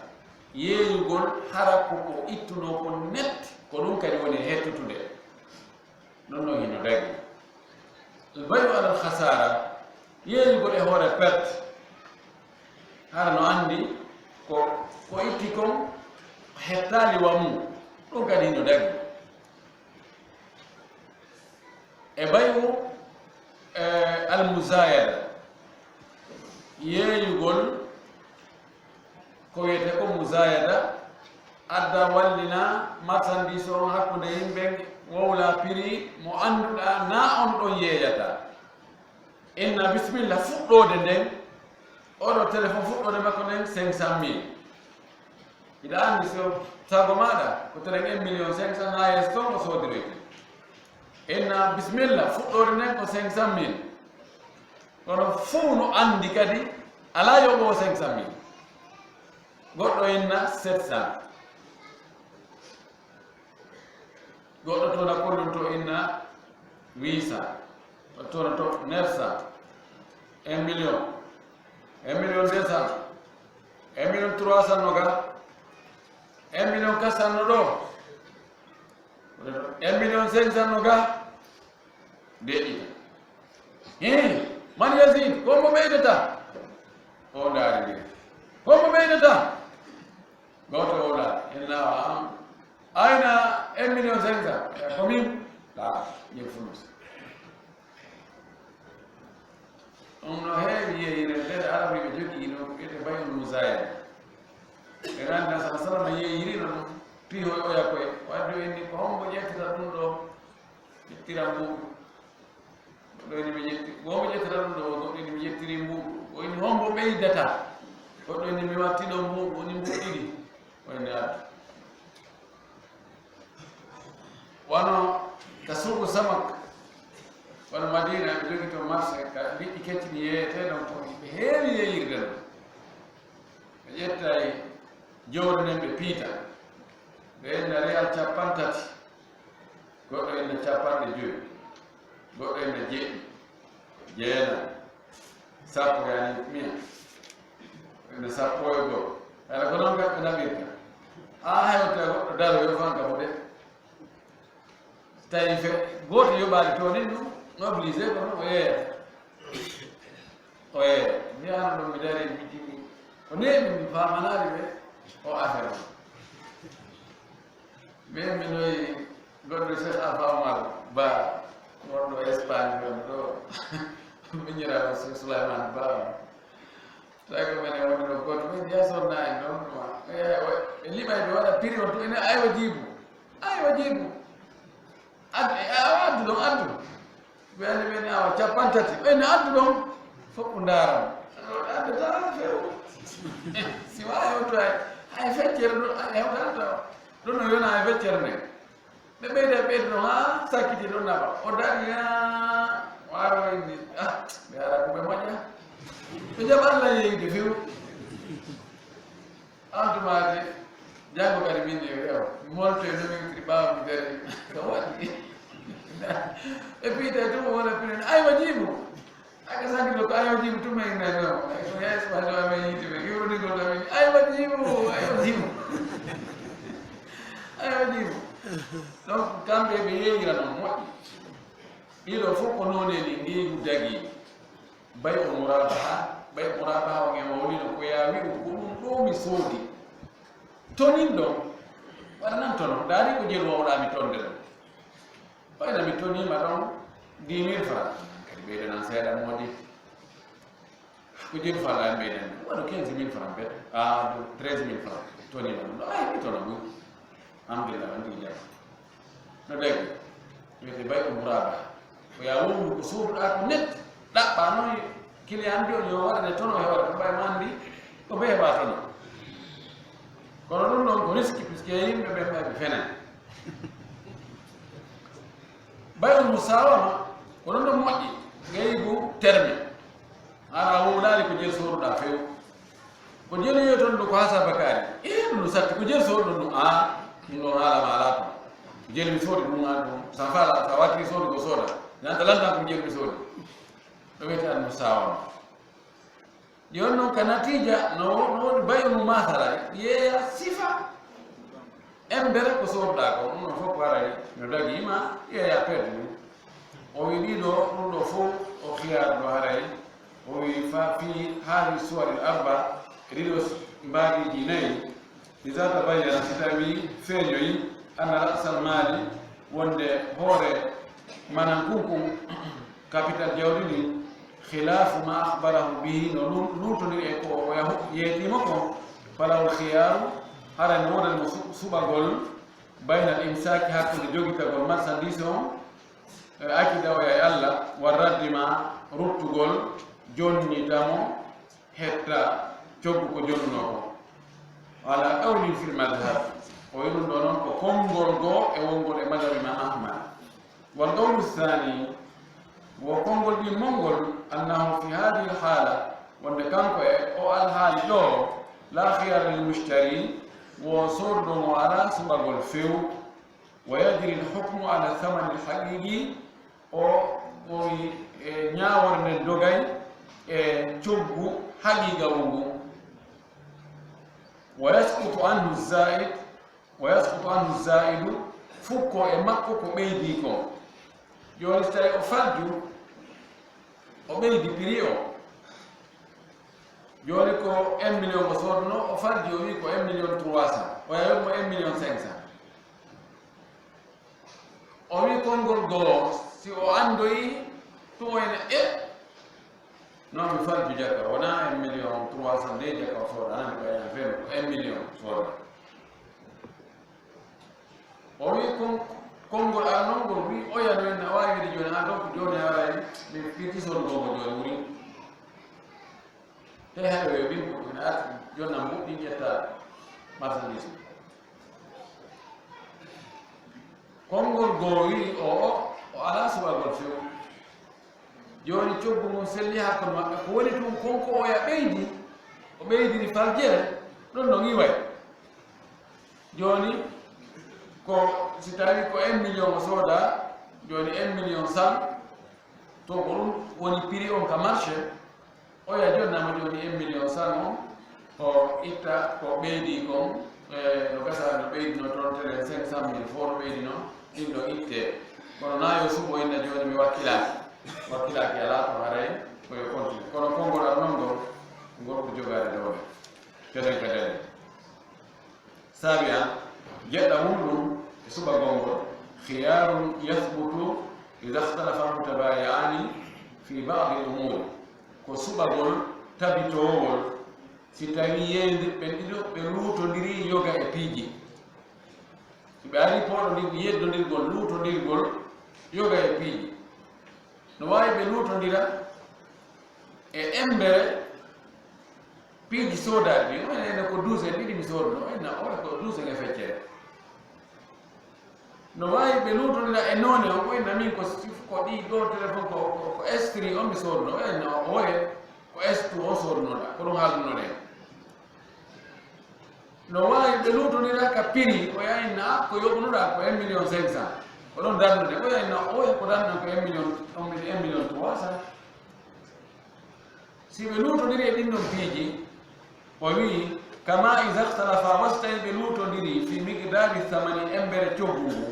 يقول حرا كوكو إتنو كنت كنون كدي وني هيتو تودي نونو نداي البيع على الخسارة يقول هو بيت hara no andi ko itti kon hettali wamu ɗum kadi no dagi e bayu almusayada yeeyugol ko wiyete ko musayada adda wallina marchandise on hakkude yimɓe wowla prix mo annduɗa na on ɗon yeeyata inna bisimilla fuɗɗode nden oɗo téléphone fuɗɗode makko nden 500 000 iɗa andi so sago maɗa ko telen 1 million 500 ha yeeso toon o soodiroyte inna bisimilla fuɗɗode nden ko 500 000 kono fuu no andi kadi ala yoɓo 500 000 goɗɗo inna 700 goɗɗo tona kollum to inna 800 tona to 900 1 million 1 million 200 1 million 300 noga 1 million 400 no ɗo 1 million 500 noga deɗita man yasid kombo ɓeydata o ndaari nde kombo ɓeydata goto o ɗa en lawa am ayna 1 million 500 komin la jeg fulus on no heewi yeeyire nder arabi ɓe jogii no wiyete baynul musayada ɓe ganda sa salama yeeyirino ɗum piho oya koye wadde o inni ko hombo ƴettata ɗum ɗo ƴettira mbuuɗu goɗɗo inni mi ƴetti gomo ƴettata ɗum ɗo goɗɗo inni mi ƴettiri mbuuɗu o inni hombo ɓeydata goɗɗo inni mi wattiɗo mbuuɗu woni mbuuɗ ɗiɗi o inni addu wono ka suuɓu samak wono madina ɓe jogi to marché ka liɗɗi keccini yeeyete ɗon ko ɓe heewi yeeyirde ɗon ɓe ƴettay jowɗo nden ɓe piita ɓe enna réal 30 goɗɗo enna 50 goɗɗo enna 9 jeenayi 10 yani 100 enna 11 hayla ko noon gaɓɓe naɓirta hewta goɗɗo daro yo fanka mo de tawi fe gooto yoɓaali toonin ɗum obligé kono o yeeyata mbiyano ɗum mi dari mi jimi ko neemi mi famanaari ɓe o affaire o ɓen minoyi goɗɗo cheikh alpha omar ba wonɗo espagne ɗon ɗo miñiraɗo cheikh souleymane ba on tawi ko mene woni ɗo goto ɓe mbiya sonna en ɗon ɗuma ɓe liɓay ɓe waɗa prix on to ene aywa jiibu addu ɗon addu ɓe andi ɓeni awa 50 ɓenne addu ɗon foɓɓu ndaram addata few si wa hewto hay feccere ɗo hewtata ɗon no yona hay feccere nde ɓe ɓeyde ɓeyde ɗon ha sakkiti ɗon naɓa o dari waroyni ɓe ara koɓe moƴƴa ɓe jaɓa allah yeyde few antumade janngo kadi min e wew molto e nomintiri ɓawa mi dari ko waɗi e piite tum wona pinen aywa jiibu aka sankiɗo ko aywa jiibu tuma inna no ko yeesɓade amen yitime iwronigol tamin aywa jiibu donc kamɓe ɓe yeeyira noon moƴƴi ɗiɗo fof ko nooneni ngeegu dagi bay o murabaha o ngema wolino ko ya wiɗu ko ɗum ɗo mi soodi tonin ɗon waɗanan tono daari ko jelu wawɗami tonde ɗon ɓayna mi tonima ɗon 10 000 francs kadi ɓeydanan seeɗa moɗi ko jelu falani ɓeydan waɗo 15 000 francs bet 13 000 francs tonima ɗum ɗo mi tono ɓuy alhamdulillah wandi jam no dagi wiyete bay o murabaha ko ya wondu ko sohluɗa ko net ɗaɓɓa noon client mbi on yo waɗane tono hewata ko ɓay mandi ko ɓe heɓa tono kono ɗum ɗon ko risque puisque yimɓe ɓen ɓe fenen bayul musawama ko non do moƴƴi gaybu terme ara wowlaali ko jeel soruɗa few ko jeli ton do ko hasa bakari ɗum satti ko jeel soruɗo ɗum a ɗum ɗon haalama ala to jeli mi soodi ɗum an ɗum sa fala sa wattiri soodi ko sooda nanta lantan ko jeli mi soodi ɗo wiyete al musawama joni noon ka natija no woodi baynu masala yeeya sifa embere ko soruɗa ko ɗum ɗon fof ko arani no dagima yeeya perde ɗum o wi ɗiɗo ɗum ɗo fof o khiyar ɗo haray o wi fa fi haali suwari l arba ɗiɗo mbaɗiji nayi isa tabayyana si tawi feeñoyi anna rasal maali wonde hoore manan kunkum capital jawdi ndi khilafu ma akhbarahu bihi no luutodiri e ko yeetima ko falawol khiyaru harani wodani mo suɓagol bayna al imsaki hakkude jogitagol marchandise on akida o e allah warraddi ma ruttugol jonnitamo hetta coggu ko jonnuno ko ala qawlin fil madhab o wi ɗum ɗo noon ko konngol goo e wongol e madhab imam ahmad wal qawlu thani wo konngol ɗi mongol annahu fi hadihi l haala wonde kanko e o alhaali ɗo la khiyara lil mushtari wo sorɗo mo ala suɓagol few wa yajri l hukmu ala thamani l haqiqi o wi e ñaawore nden dogay e coggu haqiqa wo ngu wa yasqutu anhu zaid wa yasqutu anhu zaidu fukko e makko ko ɓeydi ko joni so tawi o faddu o ɓeydi prix o joni ko 1 million o sodno o faddi o wi ko 1 million 300 o yawi mo 1 million 500 o wi konngol goo si o andoyi to ene non mi faddu jakka wona 1 million 300 nde jakka o sooda anani ko ene feere ko 1 million sooda o wi konngol a non ngol wi oyano en a wawi wiide joni ha donc joni aray mi firti sodgogo joni wuri te haɗo yo win ko ene arti jonna mbuɗɗi ƴetta marchandise konngol goo wi o ala suɓagol few joni coggu mum selli hakkude maɓɓe ko woni tun konko oya ɓeydi o ɓeydiri farjere ɗon no iway joni ko si tawi ko 1 million o sooda joni 1 million 100 to ko ɗum woni prix on ka marché oya jonnama joni 1 million 100 on o itta ko ɓeydi kon no gasa no ɓeydino toon tere 500 000 fo no ɓeydino ɗin ɗo itte kono nayo suɓo inna joni mi wakkilaki ala to haray koyo continue kono konngol al non ngol ko jogade dowde keden kadene saabi an jeɗɗa mum ɗum e suɓa gongol khiyarun yathbutu ida ikhtalafa mutabayani fi badi l umuri ko suɓagol tabitowol si tawi yeyndirɓe ɗiɗo ɓe luutodiri yoga e piiji si ɓe ari poɗo ndi yeddodirgol luutodirgol yoga e piiji no wawi ɓe luutodira e embere piiji soodade ɗi ene ko 12 ɗiɗi mi soodno enna oe ko 12 e feccere no wawi ɓe luutodira e noone o ɓoyna min ko ɗi ɗo téléphone ko S3 on mi soodno enna oye ko S2 o soodnoɗa ko ɗum haaldunoɗen no wawi ɓe luutodira ka prix o yayna ko yoɓnuɗa ko 1 million 500 ko ɗon darnude o yayna oye ko darna ko 1 million 300 si ɓe luutodiri e ɗin ɗon piiji o wi kama ida ihtalafa wasi tawi ɓe luutodiri fi miqdari thamani embere coggu ngu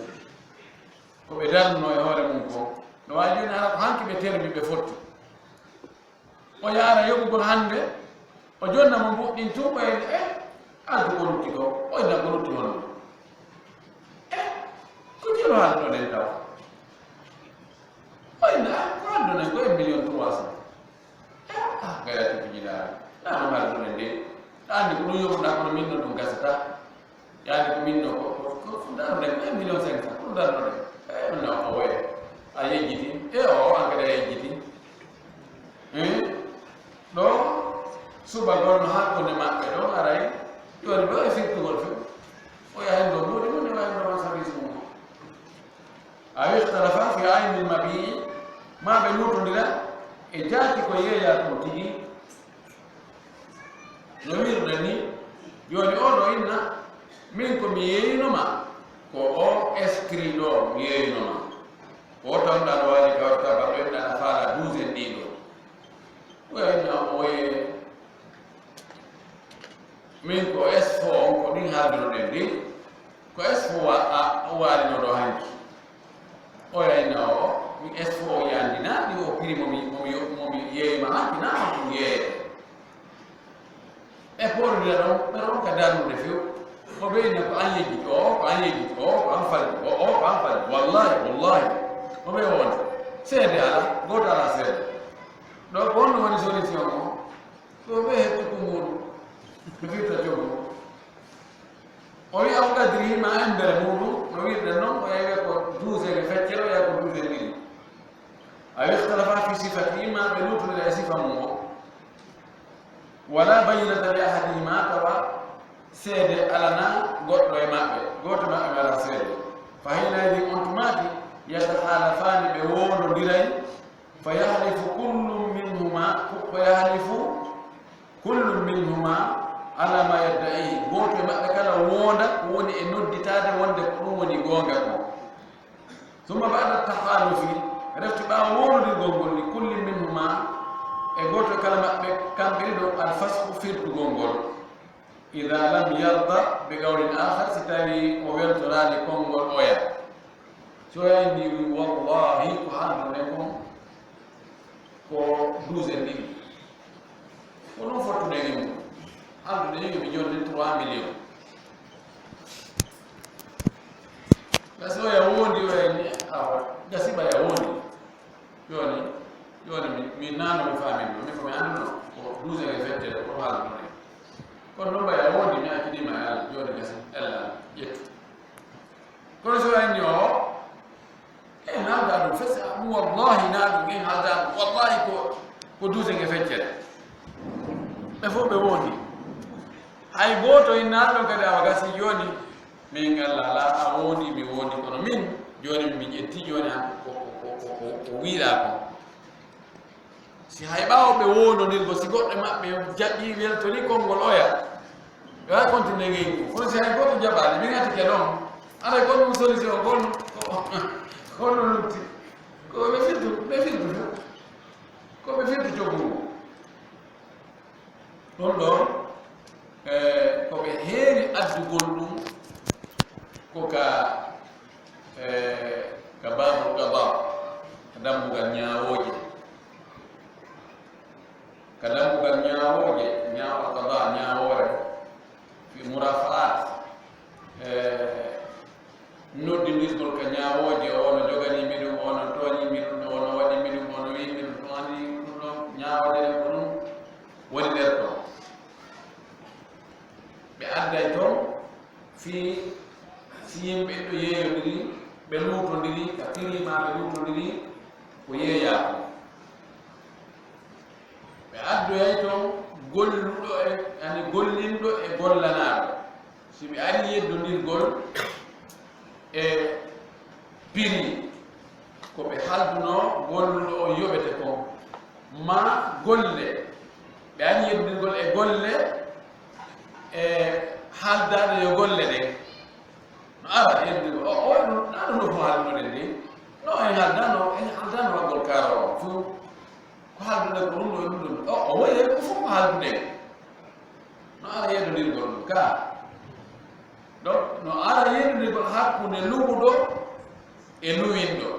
ko ɓe darnuno e hoore mum ko no wawi joni ara ko hanki ɓe termi ɓe fotti o yaara yoɓugol hannde o jonna mo mbuɗɗin tun ɓoyde aldu ko lutti ko oyna ko lutti wonno ko jelo haalɗo ɗen taw oyna ko haldunen ko 1 million 300 gayati ko jiɗaari ɗano haaldunen nde ɗandi ko ɗum yoɓuɗa kono minno ɗum gasata yaani ko minno ko darnoɗen ko 1 million 500 ko ɗum darnoɗen no o woye a yejjiti o an kadi a yejjiti ɗo suɓagol no hakkunde maɓɓe ɗo aray joni ɗo e firtugol few o yahen ɗo mbuɗi mum ne wawi ɗo marchandise mum أو اختلفا في عين المبيع ما بنوت لنا إجاتي كويه يا كوتي نمير لني يوني أورو إننا منكم يينما كو أو إسكريدو يينما وطن دانوالي كورتا بقيت أنا فعلا دوزن دينو وين أوي منكم إسفو كودين هادرو دي كو إسفو أوالي نورو هانكي oya inao mi esfo yandi na di o piri momi ye ma na mo ye e por di no pero ka dalu de fiu ko be na ko anye di ko an fal wallahi ko be won sede ala goto ala sede do ko no woni solution ko be he ko mo bi ta jogo oyi am kadri ma ambere mudu no wi de non o yaga ko 12 feccero ya ko 12 mili ay ikhtalafa fi sifati ma benutu la sifa mo wala bayyana li ahadihima tawa sede alana goddo e mabbe goto mabbe ala sede fa hina di ontumati yatahalafani be wono diray fa yahlifu kullu minhuma ala ma yadda'i goto mabbe kala wonda woni e nodditade wonde ko dum woni gonga ko summa ba'da tahalufi rafti ba wonde gongol ni kulli minhuma e goto kala mabbe kambe do al fasxu firtu gongol idha lam yarda bi qawlin akhar sitani o weltorali kongol oya so yandi wallahi ko hande ko 12 ni ko non fotu de ni aldo de ngi jodde 3 millions gasi ya wondi ni awa gasi ba ya wondi yoni mi nano mi famille mi fami anno ko 12 e fete ko halu ne ko no ba ya wondi mi akidi ma ya yoni gasi ella yettu ko so ya nyo nada do fesa wallahi nada ngi hada wallahi ko 12 e fete be fo be wondi ay goto innaɗo kadi awa gasi joni min Allah la a woni mi woni kono min joni mi ƴetti joni ko wiira ko si hay ɓawo ɓe wondodirgo si goɗɗo maɓɓe jaɓɓi weltori konngol oya wa continue ngeyko kono si hay goto jaɓani min ati ke ɗon aɗa ko ɗum solution kono lutti ko ɓe firtu ko ɓe firtu jogugo ɗon ɗon ko ɓe heeri addugol ɗum ko ka babul qada dambugal ñaawoje ka dambugal ñaawoje ñaawo qada ñaawore fi murafaat noddidirgol ka ñaawoje ono joganiimi ɗum ono tooñiimi ɗum ono waɗimi ɗum ono wiimi ɗum ɗum andi ɗum ɗon ñaawode ɗen ko ɗum woni nder ɗon ɓe adday toon fi si yimɓe ɗo yeeyodiri ɓe luutodiri ka pirima ɓe luutodiri ko yeeyaako ɓe addoyay toon golluɗo ani gollinɗo e gollanaaɗo si ɓe ari yeddodirgol e piri ko ɓe halduno golluɗo o yoɓete kon ma golle ɓe ari yeddodirgol e golle e haaldade yo golle ɗen no ara yeddugo naɗo no ko haaldunoɗen ni no en haaldano waggol kara o fu ko haaldude ko ɗum ɗo e ɗum ɗo o waye ko fof ko haaldude no ara yeddodirgol ɗum ka donc no ara yeddodirgol hakkunde luɓuɗo e luwinɗo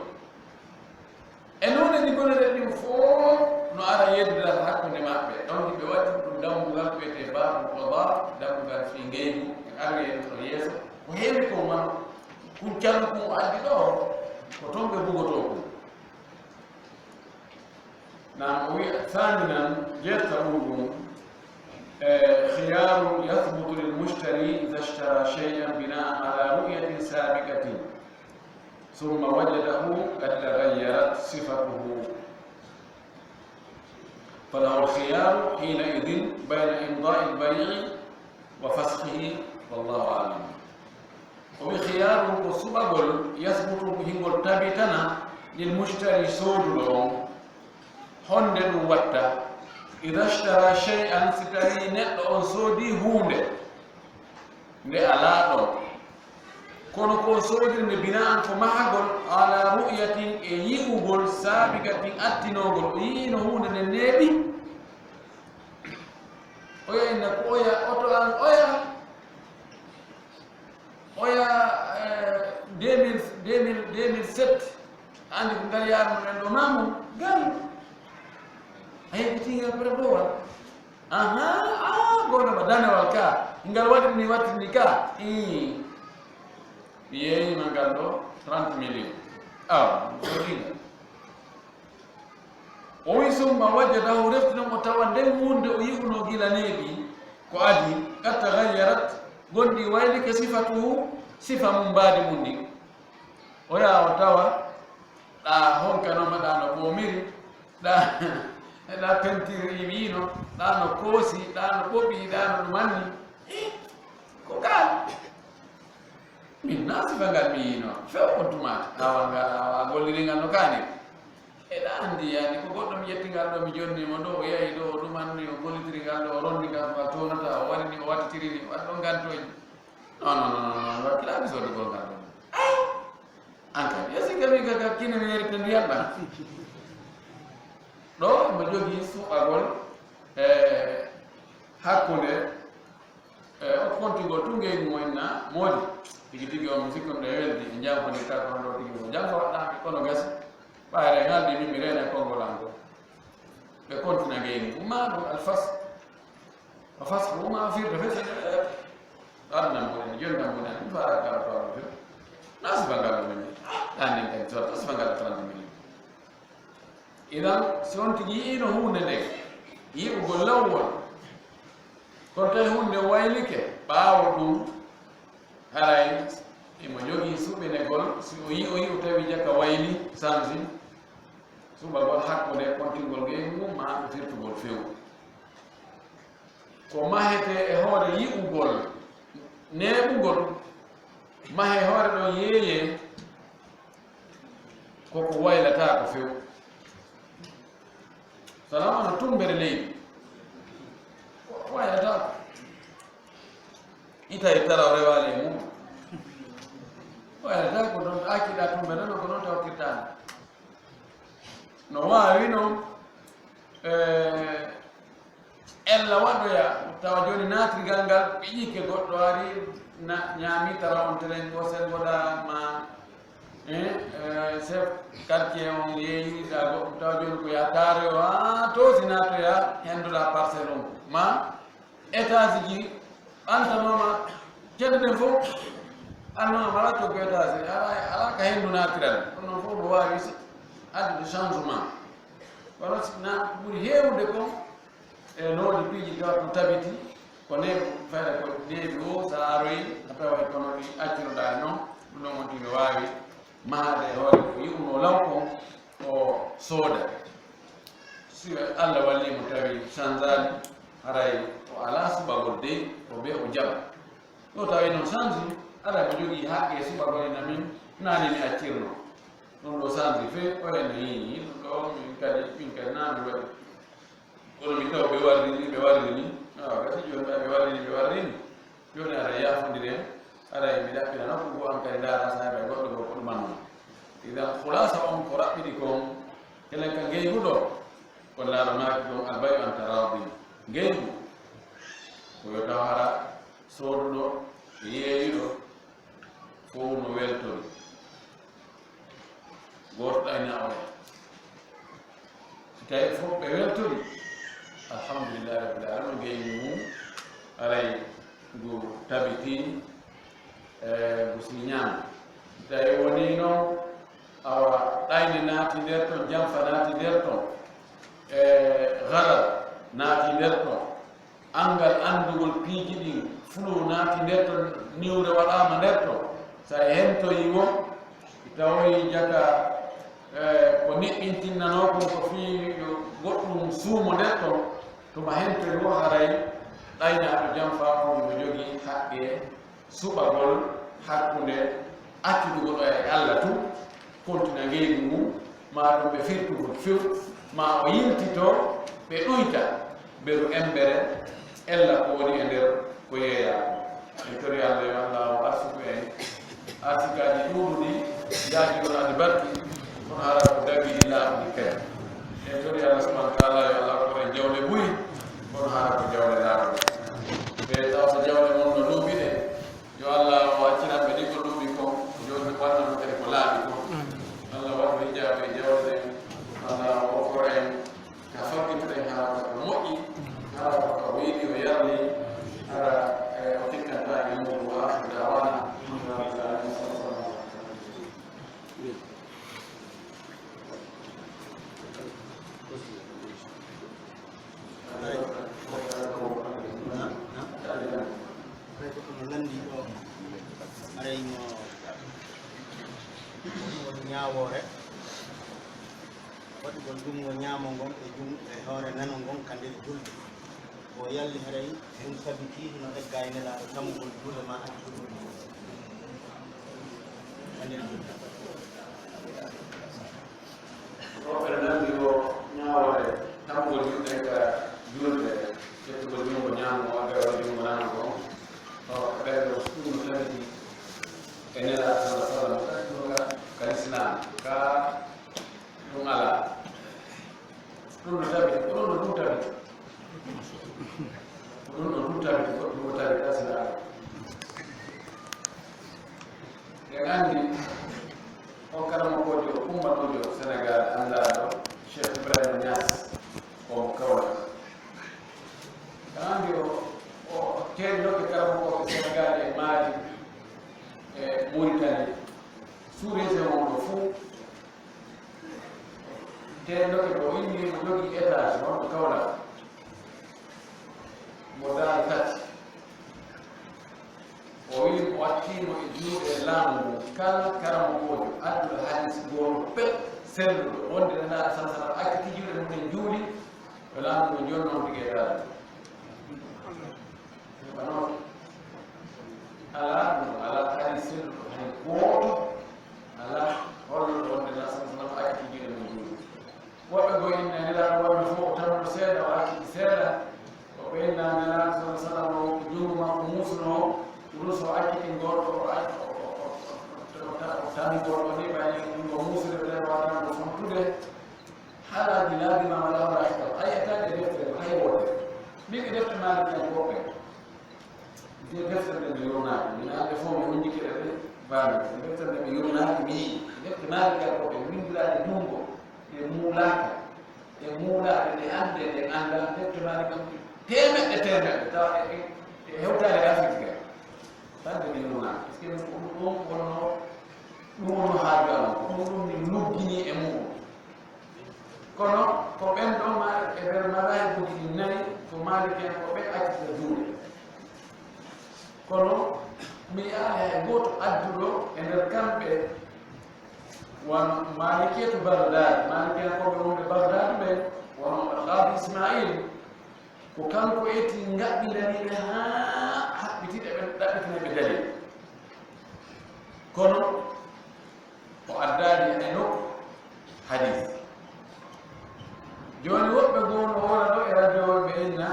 e noon ni golle ɗen ɗin fof no ara yeddidata hakkunde maɓɓe donc ɓe waɗi ɗum dambugal wiyete babul qada dambugal fi ngeygu e arwi en to yeeso ko heewi ko man kuccallu kum addi ɗo ko toon ɓe bugoto kum nam o wiya thaminan jettaɓuɗum خيار يثبت للمشتري إذا اشترى شيئا بناء على رؤية سابقة ثم وجده قد تغيرت صفته فله الخيار حينئذ بين إمضاء البيع وفسخه والله أعلم وبخيار وصبغل يثبت بهنغل تابتنا للمشتري سودلون هندن وطا إذا اشترى شيئا ستري نت أون سودي هوند لألا kono ko sodirde bina'an ko mahagol ala ru'yatin e yi'ugol sabiqatin attinogol o yi'ino hunde nde neeɓi oya inna ko oya oto an oya 2007 andi ko ngal yarno ɗen ɗo mamu gal a heɓitiga pre dowal gonoma danewal ka ngal waɗini wattini ka yeyi mangal ɗo 30 millions soɗiga o wi summa wajadahu reftinon o tawa nden hunde o yi'uno gila neeɓi ko adi qad tagayyarat gonɗi waylike sifatuhu sifa mum mbaadi mum ndi o yaha o tawa ɗa honkanoma ɗa no ɓomiri ɗa pentiri wiino ɗa no koosi ɗa no ɓoɓi ɗa no ɗumanni ko gal min nasifa ngal mi yino few ko tumata awal ngal awa golliri ngal no kaani eɗa andi yani ko goɗɗo mi ƴetti ngal ɗo mi jonnimo ɗo o yahi ɗo o ɗumanni o gollitiri ngal ɗo o rondi ngal fa tonata o waɗini o wattitirini waɗɗo gantoji non wakkilaɓe soodugol ngal ɗon an kam yesigami kaka kine mi yerita ndiyam ɗan ɗo mo jogii suɓagol hakkunde o kontigol tungeygu moyenna moodi tigi tigi o mi sikkon ɗo weldi e jamfonirta kono ɗo tigi o jam ko waɗɗaɓe kono gasi ɓayre ngalɗi min mi rene konngol an go ɓe kontina ngeyni umma ɗum alfas o fasque umma firde fes ɗannambuɗen jonnambuɗen ɗum fara karatoɗo fir nasifa ngal ɗo men ɗanin kadi sota nasifa ngal 30 millions idan si on tigi yiino hunde nde yi'ugol lawwol kono tawi hunde waylike ɓaawo ɗum haray imo jogii suɓinegol si o yi'u tawi jakka wayli sanji suɓagol hakkude kontingol ngey mum ma ɗo firtugol few ko mahete e hoore yi'ugol neeɓugol mahe hoore ɗon yeeye koko waylata ko few salama no tumbere leydi waylata ko ita e tara o rewali e mum waylata ko ɗon akiɗa tumbere no ko ɗon tawtirtani no wawi noon ella waɗoya tawa joni natrigal ngal ɓiƴike goɗɗo ari ñaami tara on telen ko sen goɗama chef quartier on yeeyiɗa goɗɗum tawa joni ko ya taare o to si natoya henduɗa parcelle on ma étage ji antanoma ceɗe ɗen fof annoma mala coggo étage ala ka hendu natiral ɗum noon fof no wawi addude changement kono na ɓuuri heewde ko e noode piiji tawa ɗum tabiti ko neeɓi fayda ko neeɓi o sa aroyi a tawa kono ɗi accinoɗa noon ɗum ɗon wonti no wawi mahade hoore ko yi'uno law kon o sooda si Allah wallimo tawi changeali haray o ala suɓagol dey o ɓe o jaɓa ɗo tawi noon change ala mo jogii haqqe suɓagol ena min naani mi accirno ɗum ɗo change fe oyeno yii ɗum ɗo min kadi naami waɗi kono mi taw ɓe warrini gati joni ɓe warrini joni ara yafodire ara mi ɗaɓɓina nokku go an kadi ndaara saɓe goɗɗo go ko ɗumanno idan hulasa on ko raɓɓiɗi kon kelen ka ngeyguɗo ko laaramaki ɗon albayu an taradi ngeygu ko yo taw hara sooduɗo yeeyiɗo fof no weltori goto ɗayna oya si tawi fof ɓe weltori alhamdulillahi rabbil alamin ngeygu mum aray ngu tabiti ngu siñama tawi woni noon awa ɗayne naati nder ton jamfa naati nder ton garal naati nder ton angal andugol piiji ɗin fulu naati nder ton niwre waɗama nder ton sa hentoyimo tawoyi jaka ko neɓɓintinnano kon ko fi goɗɗum suumo nder ton toma hentoyi o haray ɗaynaɗo jam fa ko no jogii haqqe suɓagol hakkunde accudugo ɗo e Allah tu kontina ngeydi mum ma ɗum ɓe firtugo few ma o yiltito ɓe ɗuyta beru embere ella ko woni e nder ko yeeya en tori Allah yo Allah o arsuku en arsikaji ɗuɗuɗi jaajiɗonaɗi barki kono ara ko dabi laaɓuɗi kadi en tori Allah subhanahu wa taala yo Allah ko en jawle ɓuyi kono hara ko jawle laaɓuɗi ɓe tawta jawle mon no luuɓi ɗe yo Allah o accinaɓe ɗi ko luuɓi ko joni wannaɗo kadi ko laaɓi ko Allah waɗo hijaɓe jawle Allah o okko en ka faggituɗen haa ko moƴƴi haa ko yiɗi o yarni ara o tikkanta e muɗum wa akhiru dawana nandi ɗo arayno won ñaawore waɗugol ɗumgo ñaamo ngon e hoore nano ngon kande e julde o yalli haray ɗum sabiti no egga e nelaaɗo tamugol juuɗe ma ak juɗɗum kande e julde roɓere nandi o ñaawore tamugol juɗɗe ka julde ƴettugol jungo ñaamo o agawal jungo nano kon ɓeɗo ɗum no tabiti e nelaaɗo sallah sallam ɗuga ka l'islam ka ɗum ala ɗum no tabiti ɗum no ɗum tabiti ɗum no ɗum tabiti goɗɗum o tabiti asinaɗo en anndi on karama kojo ummatojo Sénégal anndaɗo Cheikh Ibrahima Niass omo Kaolack en anndi o teeɗinoɓe karama koɓe Sénégal e Mali e Mauritanie sous région on ɗo fuu teeɗinoɓe ko inni mo jogii étage wonɗo Kaolack mo daal tati o wi o wattimo e juuɗe laamu mum kala karama kojo adduɗo haalis gooto pet selluɗo wonde nenaɗo sala sallam akkiti juuɗe mum en juuli yo laamu ngo jonnoon tigueɗaɗo heɓanoto ala ɗum ala haalis selluɗo hay gooto ala holluɗo wonde nenaɗo sala sallam akkiti juuɗe mum juuli woɓɓe go inne nelaɗo wonde fof o tanno seeɗa o akkiti seeɗa o ɓeyna nelaɗo sala sallam o junngo makko muusno ruso akkiti goɗɗo tani goɗɗo ni ɓayni ɗumgo muusde ɓe watango fontude haalaji laabima wala wala hikam ayiyataɗe deftere hay wote min e defte maali ken koɓɓe de deftere nde ɓe yurnaaki min hande fof mi hunjikire ɗe baami deftere nde ɓe yurnaaki mi yii defte maali ken koɓɓe windiraɗe ndungo e muulaka e muulaɗe ɗe ande ɗe anda defte maali kam temeɗɗe tawa e hewtade afrique ga tande mi yurnaaki par ce que ɗum wonno ɗum wonno haaju am ɗum mi luggini e muɗum kono ko ɓen ɗo ma e nder malahibuji ɗi nayi ko maaliken ko ɓe accita juuɗe kono mi yaha hay gooto adduɗo e nder kamɓe won maliketu bagdad maliken koɓe wonɓe bagdad ɓe wono alqadi ismail ko kanko eti ngaɓɓiraniɓe haa haɓɓitiɗe ɓe ɗaɓɓitinaɓe dalil kono o addani e nokku hadis joni woɓɓe gono wona ɗo e radio ɓe inna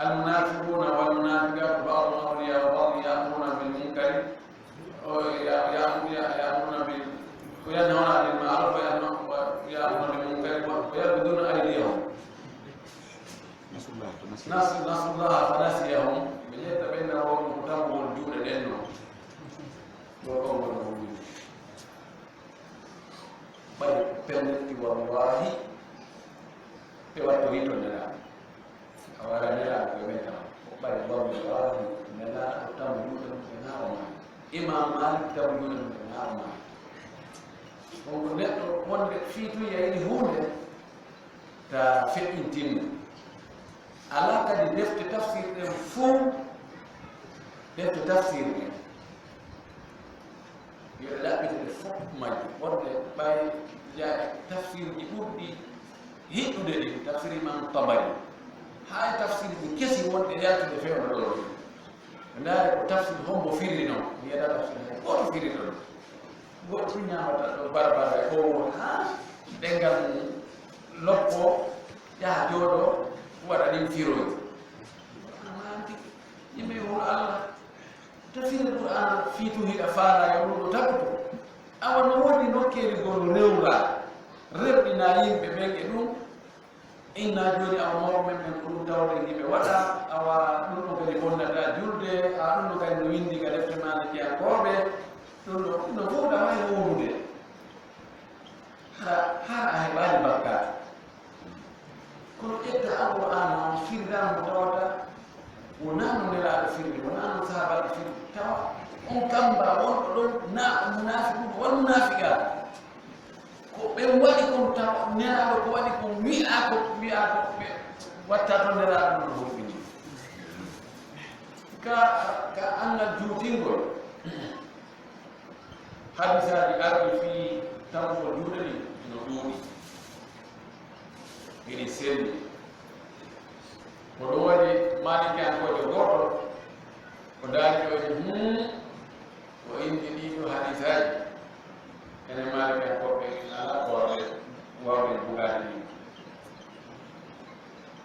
almunafiquna walmunafiqatu ba'dum awliya wa ba'd ya'muruna bil munkari ya'muruna bil وينهون عن المعروف ويأمرون بالمنكر ويعبدون أيديهم نسوا الله فنسيهم من يتبينهم كتابه الجود لأنه وقوم المؤمنين بل بنت والله توتويت لنا أولا نلا كميتا بل والله نلا تمجود لنا إمام مالك تمجود لنا wonko neɗɗo wonde fiituya yiɗi hunde ta feƴƴintinna ala kadi defte tafsir ɗen fof defte tafsir ɗen yo ɗaɓɓite ɗe fof majje wonde ɓay jaa tafsir ji ɓurɗi hiɗɗude ɗi tafsir imam tabari hay tafsir ji kesi wonɗe yaltude fewno ɗo ndaare ko tafsir hombo firri noon mbiyeɗa tafsir goto firri ɗon goɗɗo fu ñamata ɗo barbara o ha ɗengal loppo yaha jooɗo waɗa ɗin firoji amati yimɓe wuro Allah tafsir Qur'an fiitu hiɗa faala yo ɗum ɗo taguto awa no woni nokkeli gono rewra rewɗina yimɓe ɓen e ɗum inna joni awa mawɓe men ɓen ko ɗum tawde yimɓe waɗa awa ɗum ɗo kadi bonnata julde a ɗum ɗo kadi no windi ka defte malikiyankoɓe ɗum ɗo no fowɗa wawi wownude ha a heɓani bakkatu kono ƴetta Alqur'an on firdamo tawata wonano nelaɗo firdi wonano sahabaɗo firdi tawa on kamba wonɗo ɗon na munafiqu won munafiqa ko ɓe waɗi kon tawa nelaɗo ko waɗi kon wi'a ko ɓe watta to nelaɗo ɗon hoɓini ka annal juutingol hadisaji arɗi fi tamgol juuɗe ɗi no ɗuuɗi iri selli ko ɗum waɗi malikiyankoje goto ko daari ƴoƴi ko indi ɗiɗo hadisaji ene malikiyankoɓe ala koɓe wawɓe bugade ɗi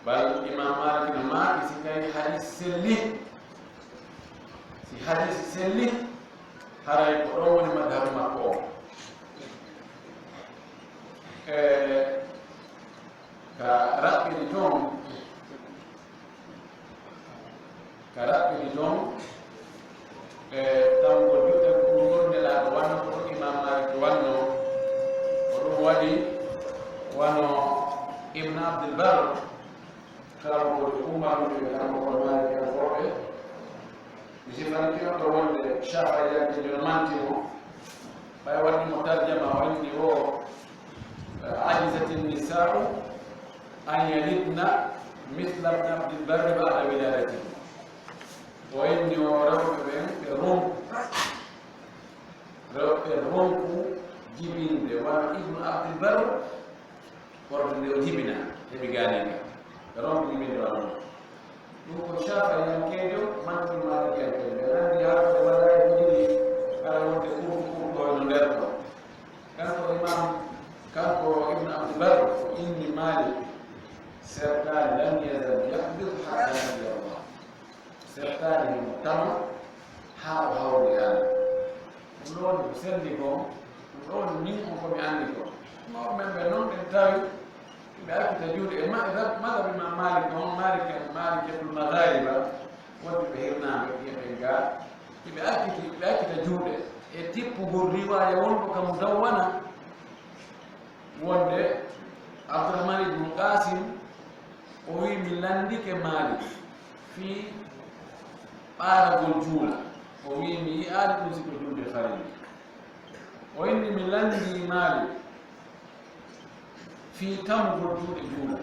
bal imam malik no maaki si tawi hadis selli si hadis selli haray ko ɗon woni madhabu makko o ka raɓɓini toon tanko juɗɗe ɗum nelaɗo wanno ko imam malik wanno ko ɗum waɗi wano ibn abdilbar kanko umaruɓe kanko ko malikiyankoɓe mi sifantino to wonde shafayaɓe jono mantimo ɓay waɗnimo tarjama wonni o ajizati nisau an yalidna mithla ibn abdilbarri ba'da wiladatihi o inni o rewɓe ɓen ɓe ronku jibinde wano ibnu abdilbar wordo nde o jibina heɓi ganinga ɓe ronku jibinde wano ɗum ko shafayankejo mantul malikiyankejo ɓe nandi haɓe waɗa e jiɗi kala wonde kurkoyno nder ɗo kanko ibnu abdilbar o inni malik sertani lam yazal yakbir hatta yahdi Allah sertani himo tama ha o hawri Allah ɗum ɗon ko selli ko ɗum ɗon min on komi anndi ko mawɓe men ɓe noon ɓen tawi ɓe akkita juuɗe e madhabu imam malik on maliketul maghariba wonde ɓe hirnaɓe yeɓe ga ɓe akkita juuɗe e tippugol riwaya wonɗo kam dawwana wonde abdourahman ibnu qasim o wi mi landike malik fii ɓaaragol juula o wi mi yi'aani ɗum siko julde farilla o inni mi landi malik fii tamgol juuɗe juula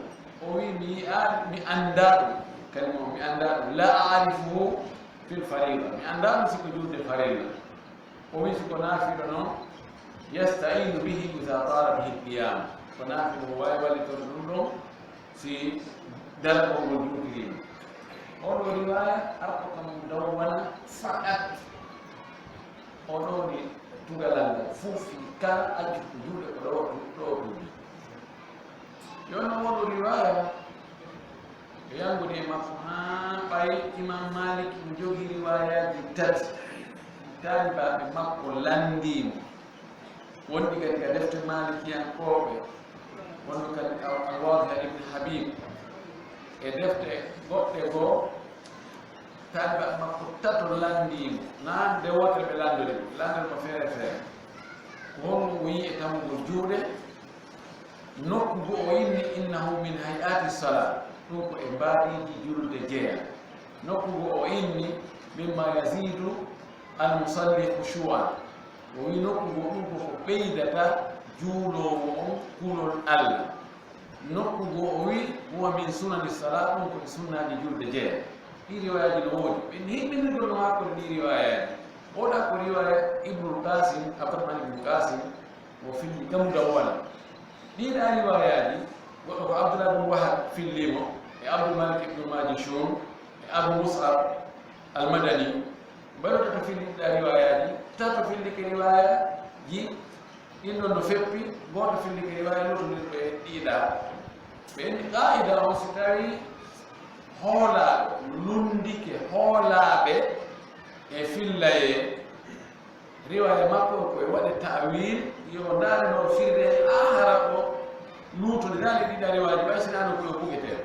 o wi mi yi'aani mi annda ɗum kalima o mi annda ɗum la arifuhu fil farilla mi annda ɗum siko julde farilla o wi siko naafiɗo noon yastainu bihi ida tara bihi lqiyama ko naafiɗo o wawi wallitorde ɗum ɗon si dargolngol juutirima oɗo riwaya arɗo kam dawwana faɗat oɗoni tugalanga fuufi kala accuɗo juuɗe ko ɗo ɗuuɗi yonno oɗo riwaya ɓe yangude e makko ha ɓay imam malik mo jogui riwayaji tati taalibaɓe makko landimo wondi kadi ka defte malikiyankoɓe wonno kadi alwadiha ibne habib e defte goɗɗe goo taalibaɓe makko tato landimo nan de wotere ɓe landemo feere feere ko honno o yi e tamgol juuɗe nokku go o inni innahu min hayati salat ɗum ko e mbaɗiji julde jeeya nokku go o inni mimma yasidu almusalli khushu'an o wi nokku go ɗum koko ɓeydata juulowo on kulol Allah nokku go o wi huwa min sunani salat ɗum koɓe sunnaji julde jeeya ɗi riwayaji no woodi ɓe himɓinirɗo no hakkude ɗi riwayaji oɗa ko riwaya ibnul qasim abdourahman ibnu qasim o filli gamdawwala ɗiɗa riwayaji goɗɗo ko abdoulah bne wahab fillimo e abdoulmalik ibnu majishun e abou mus'ab المدني بلو تفيل رواية تفيل رواية جي إنه نفبي بور تفيل رواية لو إذا بين قاعدة وستاري هولا لندك هولا به فيل رواية ماكو وده تأويل يونان نو فيرد آخر نوتو لذلك دي رواية بس أنا كل كوكتير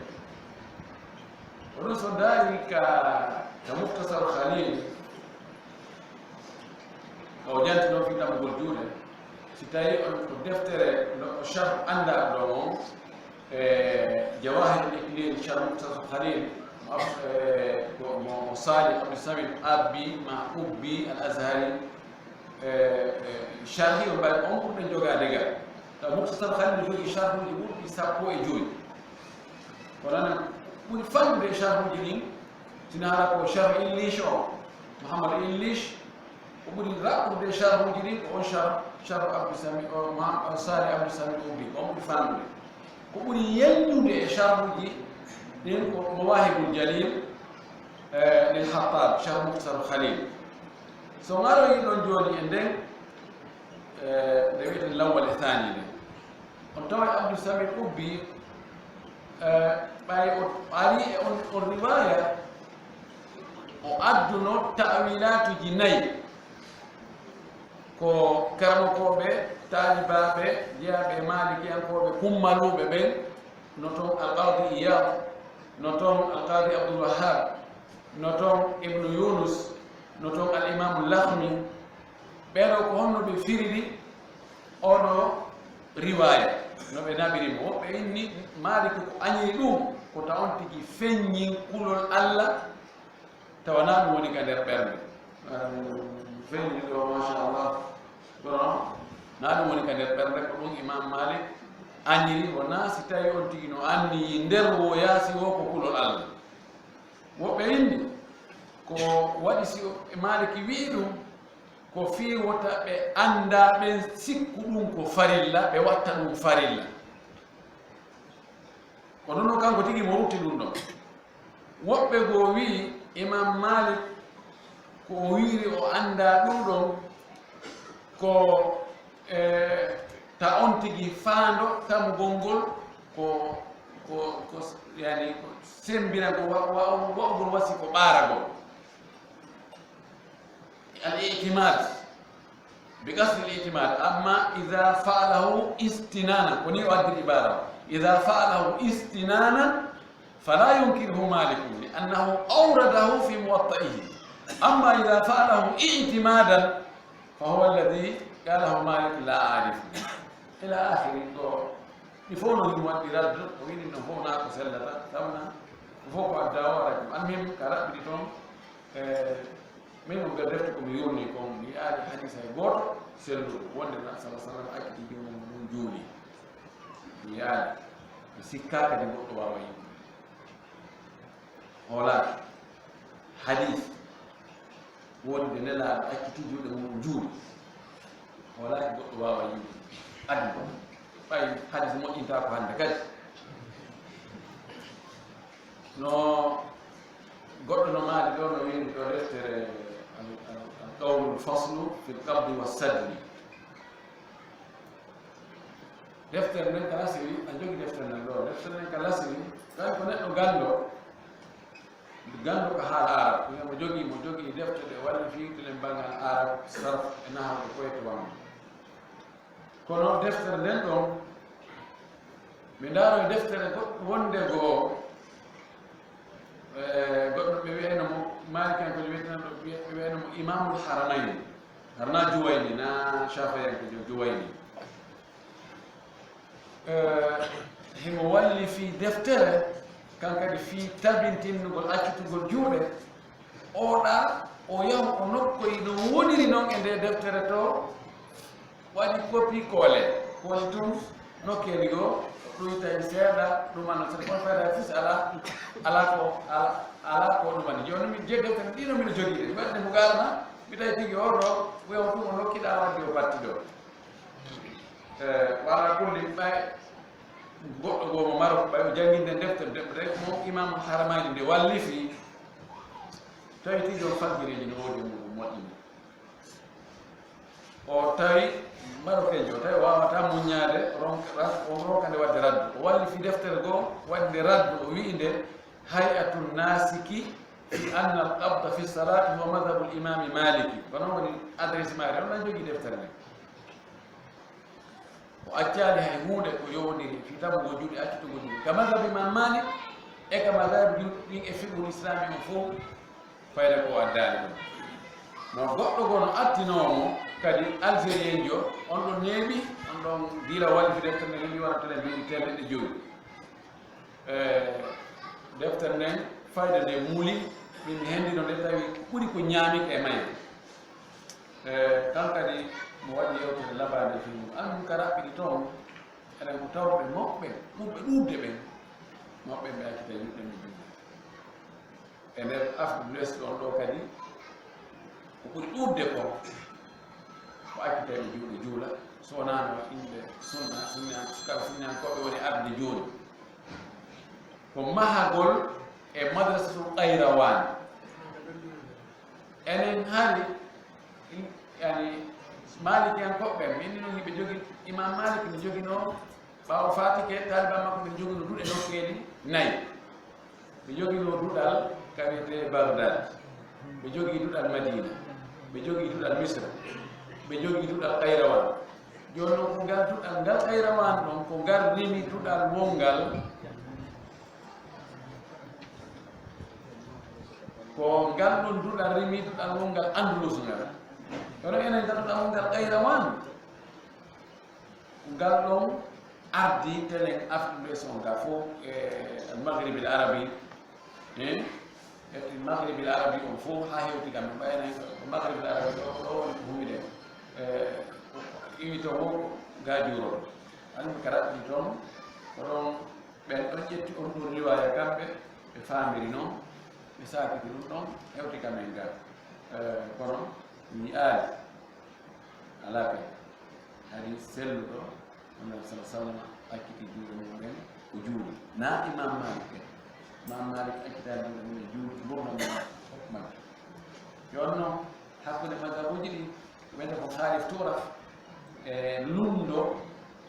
ونص ذلك كمختصر خليل أو جانت نو في تام بولجولة ستاي دفتر شرح عند دوم جواهر الإكليل شرح مختصر خليل صالح أبو سامي أبي مع أبي الأزهري شرحي وبعد أمور من جوجا دجا مختصر خليل جوجي شرح يقول يسابقوا يجوي ولانا مفهم بشرح جديد سنهارا كو شرح إنجليش أو محمد إنجليش وبدي رأوا بشرح جديد أو شرح أبو سامي أو مع صالح أبو سامي أبي أمور فهم وبدي يلو بشرح جديد لين مواهب الجليل للخطاب شرح مختصر خليل سومارو يدون جوني عندن دويت الأول الثاني أنتوا عبد السامي أبي باي علي الرواية وأدنو تأويلات جناي كو كرمو به تالبا به جاء بمالك ينكو بكملو ببن نتوم القاضي إياب نتوم القاضي عبد الوهاب نتوم ابن يونس نتوم الإمام اللخمي بينو كهونو بفيري أونو رواية no be nabiri mo be inni maliki ko anyi dum ko taon tigi fenyi kulol alla tawana woni ka der berde fenyi do ma sha Allah ko na dum woni ka der berde ko dum imam malik anyi wona sitay on tigi no anni der wo yasi wo ko kulol alla wo be inni ko wadi si maliki wiidu ko fi wota be anda be sikku dum ko farilla be watta dum farilla ko non kanko tigi mo rutti dum do wobbe go wi imam malik ko wiiri o anda dum do ko ta on tigi faando tam gongol ko yani ko sembina ko wa wasi ko barago الاعتماد بقصد الاعتماد أما إذا فعله استنانا وني أؤدي العبارة إذا فعله استنانا فلا ينكره مالك لأنه أورده في موطئه أما إذا فعله اعتمادا فهو الذي قاله مالك لا أعرف إلى آخر الدور يفون المؤثرات وين إنه هنا كسلة ثمنا فوق الدوار المهم كرأ بديتهم من قدرتكم يومكم لآل حديث هيبور سلو وندنا صلى الله عليه وسلم أكيد من جولي لآل سكاك دي بوتو واوي هولا حديث وندنا لا أكيد من جولي هولا بوتو واوي أدب باي حديث مو إنتا كوان دكات no goddo no maali do no wi do deftere القول الفصل في القبض والسدل دفتر من كلاسي أجوك دفتر من دور دفتر من كلاسي كان كنا نقالو كحال عرب كنا مجوكي دفتر ولا في كلام بان العرب صرف إنها بقوة وام كنا دفتر لندن من دارو دفتر وندغو قلنا بينهم مالك كان بينهم إمام الحرمين هرنا جويني نا شافعي جويني هم ولي في دفتر كان كده في تابنتين نقول أكيد تقول جوله أولا أو يوم أنوكو يدوني نون عند دفتر تو وادي كوبي كولي توم نوكي ليجو رويتا يسيردا رومانا سرقون فادا فيس ala ko dum bani joni mi jedde tan dino mi jogide wadde mo galna mi tay tigi ordo we on dum lokkida wadde o batti do wala kulli bay goddo go mo maro bay janginde defter rek mo imam haramayni de walli fi tawi tijo fajjireji no wodi mum moƴƴini o tawi marokejo tawi wawata muññade ronkande wadde raddu o walli fi deftere goo wadde raddu o wi nde hay'atu nasiki fi anna al qabda fi salati huwa madhabu l imami maliki kono woni adresse mari on jogui deftere nde o accani hay hunde ko yowdiri fi tamugo juuɗe accitugo juuɗe ka madhabu imam malik e ka madhabu ɗin e fiqhul islami o fof fayda ko addani ɗum no goɗɗo goo no attinomo kadi algérien jo on ɗon neeɓi on ɗon dila walli fi deftere nde heɓi waɗatane duuɓi temedde joyi deftere nden fayda nde muuli min hendino nde tawi ɓuri ko ñaamik e maye tan kadi mo waɗi yewtere labade fi mum an ka raɓɓiɗi toon enen ko tawɓe moɓɓe ɓurɓe ɗuuɓde ɓen moɓɓe ɓe accita yuɗɗe mi juuɗe e nder afrique de l'ouest on ɗo kadi ko ɓuri ɗuuɓde ko acciteɓe juuɗe juula so wonano yimɓe sukaɓe sunniyankoɓe woni arde jooni ko mahagol e madrasatul qayrawan enen haali yani malikiyankoɓe min no hiɓe jogui imam malik ne joguino ɓawo fatike taliban makko ɓe joguino duuɗe nokkeeli nayyi ɓe joguino duɗal kawiyete bagdad ɓe jogui duɗal madina ɓe jogui duɗal misra ɓe jogui duɗal qayrawan joni noon ko ngal duɗal ngal qayrawan ɗon ko ngal rimi duɗal wongal ko ngal ɗon duɗal rimi duɗal wongal andulus ngal kono enen tan duɗal wongal qayrawan ngal ɗon ardi tenen afrique de son ga fof e maghrib l arabi e maghrib l arabi on fof ha hewti kam ɓe ɓayna maghrib l arabi ɗo woni ko humide iwi to wo gajuro anmi ka raɓɓi toon oɗon ɓen ɗon ƴetti on ɗon riwaya kamɓe ɓe famiri noon ɓe sakiti ɗum ɗon hewti kamen ga kono mi aali ala kay hari selluɗo annabi sa sallam akkiti juuɗe mumen ko juuɗe na imam malik imam malik akkitani juuɗe mumen juuɗe ɓurnam makko joni noon hakkude madhabuji ɗi wiyete ko haalif turaf e lumɗo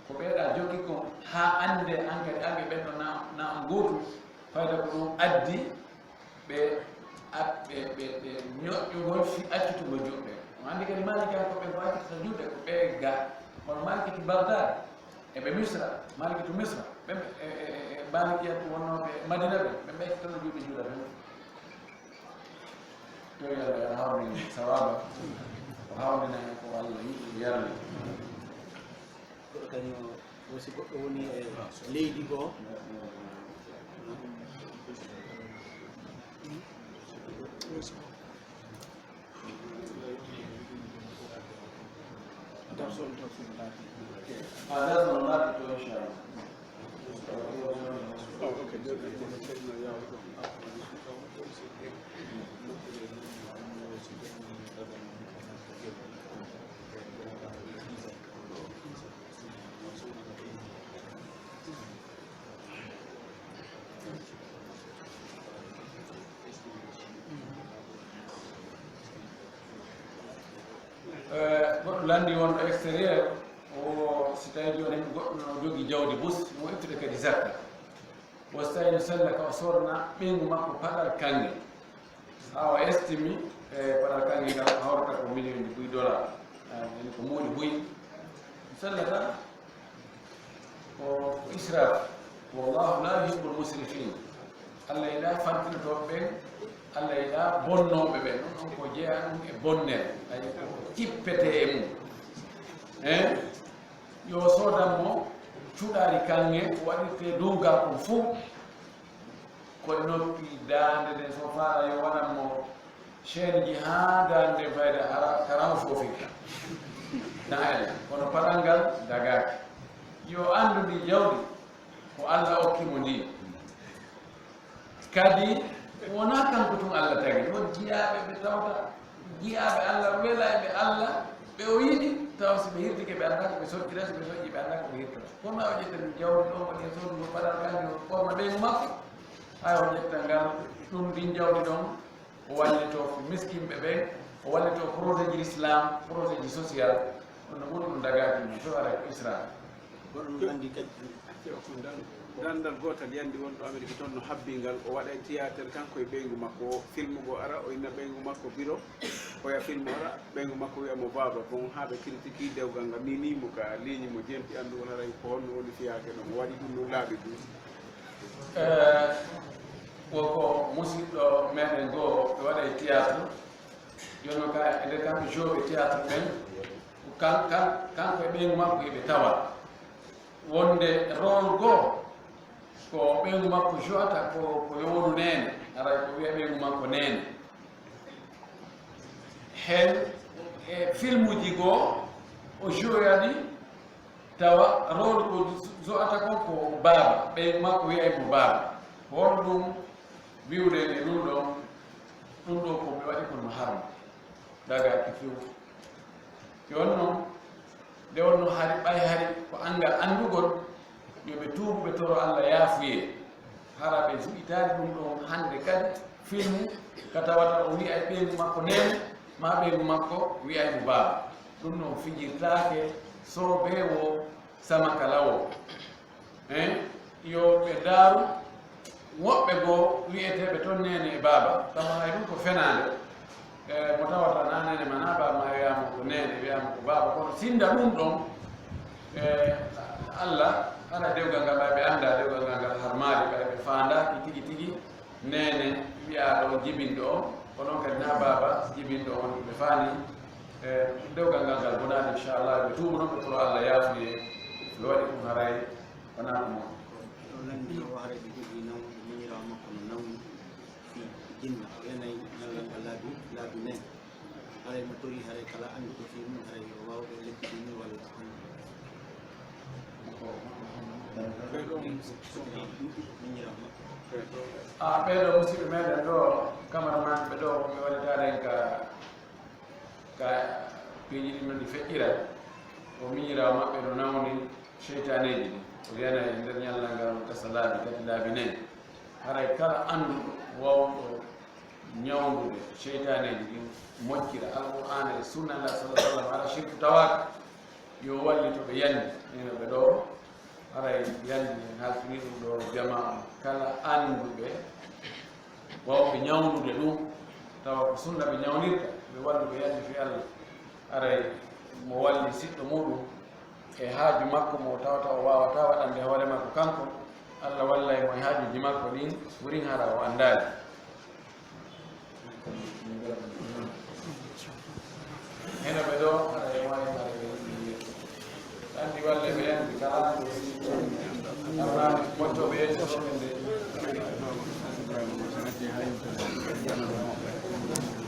ko ɓeeɗa jogui ko ha ande engrais amɓe ɓenɗo na on gootu fayda ko ɗum addi ɓe ñoƴƴugol fi accitugo juɗɗe o andi kadi malikiyankoɓe ko accitata juɗɗe ko ɓe ga kono malikiti bagdad eɓe misra malikitu misra ɓe malikiyat wonnoɓe madina ɓe ɓe ɓeccitano juuɗe juuɗa ɓe to yalla hawni sawaba ko hawdina hen ko Allah yiɗi yarni goɗɗo kañum wosi goɗɗo woni e leydi goo that's not that situation. Oh, okay. goɗɗo landi wonɗo extérieur o si tawi joni goɗɗo no jogui jawdi bus mo ittude kadi zakka o so tawi no sella ka o sorna ɓeygu makko paɗal kange ha o estimi e paɗal kange ngal hawrata ko million ji $10 eni ko muuɗi buy sellata ko israf wallahu la yuhibbul musrifin allah yiɗa fantinotoɓe ɓen allah yiɗa bonnoɓe ɓen ɗum ɗon ko jeeya ɗum e bonnere ay ko cippete e mum yo sodanmo cuuɗari kange ko waɗirte dowgal kon fof koye noppi dande nde so faala yo waɗanmo chaine ji ha dande fayda karan fofika na ele kono paɗal ngal dagaki yo andu ndi jawdi ko allah okkimo ndi kadi wona kanko tun allah tagi ɗon jiyaɓe ɓe tawta jiyaɓe allah wela ɓe allah ɓe o yiɗi taw si ɓe hirtike ɓe andaka ɓe sottira si ɓe soƴƴi ɓe andaka ɓe hirtata kono o ƴettani jawdi ɗon waɗi sodu ngo paɗal kange o ɓorna ɓeygu makko hay o ƴetta ngal ɗum ndin jawdi ɗon o wallito miskinɓe ɓen o wallito projet ji l'islam projet ji social no ɓuri ɗum dagaki mo to ara israel goɗɗum andi kadi dandal gotal yandi wonɗo Amérique toon no habbingal o waɗa théâtre kanko e ɓeygu makko film go ara o inna ɓeygu makko biro oya film ara ɓeygu makko wiyamo baba bon haaɓe critique dewgal ngal ninimo ka ligne mo jenti andugol haray ko honno woni fiyake ɗon o waɗi ɗum no laaɓi ɗum woko musidɗo meɗen goo ɓe waɗa théâtre jonno ka e nder kamɓe joɓe théâtre ɓen kanko e ɓeygu makko eɓe tawa wonde rôle goo ko ɓeygu makko joata ko yowonu nene aray ko wiya ɓeygu makko nene hen e film uji goo o joyani tawa rôle ko joata ko ko baaba ɓeygu makko wiyaymo baaba won ɗum wiwde e ɗum ɗo ko ɓe waɗi kono harma dagaki few yon noon nde wonno hari ɓay hari ko angal andugol yoɓe tuubu ɓe toro Allah yaafuye hara ɓe juɓitade ɗum ɗon hande kadi film ka tawata o wiya e ɓeygu makko nene ma ɓeygu makko wiyaymo baaba ɗum noon fijirtake sobewo samakalawo yo ɓe daaru woɓɓe goo wiyeteɓe toon nene e baaba tawa hay ɗum ko fenade mo tawata na nene mana baba ma wiyama ko nene wiyama ko baaba kono sinda ɗum ɗon Allah ala dewgal ngal ɓe anda dewgal ngal harmade ɓe fandaki tigi tigi nene wiyaɗo jibinɗo o onon kadi na baba jibinɗo on ɓe faani dewgal ngal bonani inchallah ɓe tuubu noon ɓe toro Allah yaafuye ɓe waɗi ɗum haray wona ko moon ɗo nandi o haray ɓe jogui nawde miñirawo makko no nawni fi jinna wenayi ñalgal ngal laabi nayi haray mo tori haray kala andi ko fi mum haray o wawɓe lekkiɗi ni walla miñirawo makko ɓeɗo musidɓe meɗen ɗo cameraman ɓe ɗo mi waɗitaɗen ka piiji ɗi noon ɗi feƴƴira o miñirawo maɓɓe no nawni cheytaneji ɗi o wiyana e nder ñallal ngal gasa laabi tati laabi nayi haray kala annduɗo wawɗo ñawdude cheytaneji ɗi moƴƴira alqur'ana e sunna allah sallah sallam ala shirku tawaka yo wallito ɓe yandi ino ɓe ɗo haray yandi en haltini ɗum ɗo jama kala annduɓe wawɓe ñawdude ɗum tawa ko sunna ɓe ñawnirta ɓe walluɓe yandi fi allah aray mo walli siɗɗo muɗum e haaju makko mo tawata o wawata waɗande hoore makko kanko Allah wallay mo e haajuji makko ɗin ɓurin hara o andali heno ɓe ɗo haɗa e wawi mare andi walle ɓe andi kala arnani moccoɓe yeccoɓe nde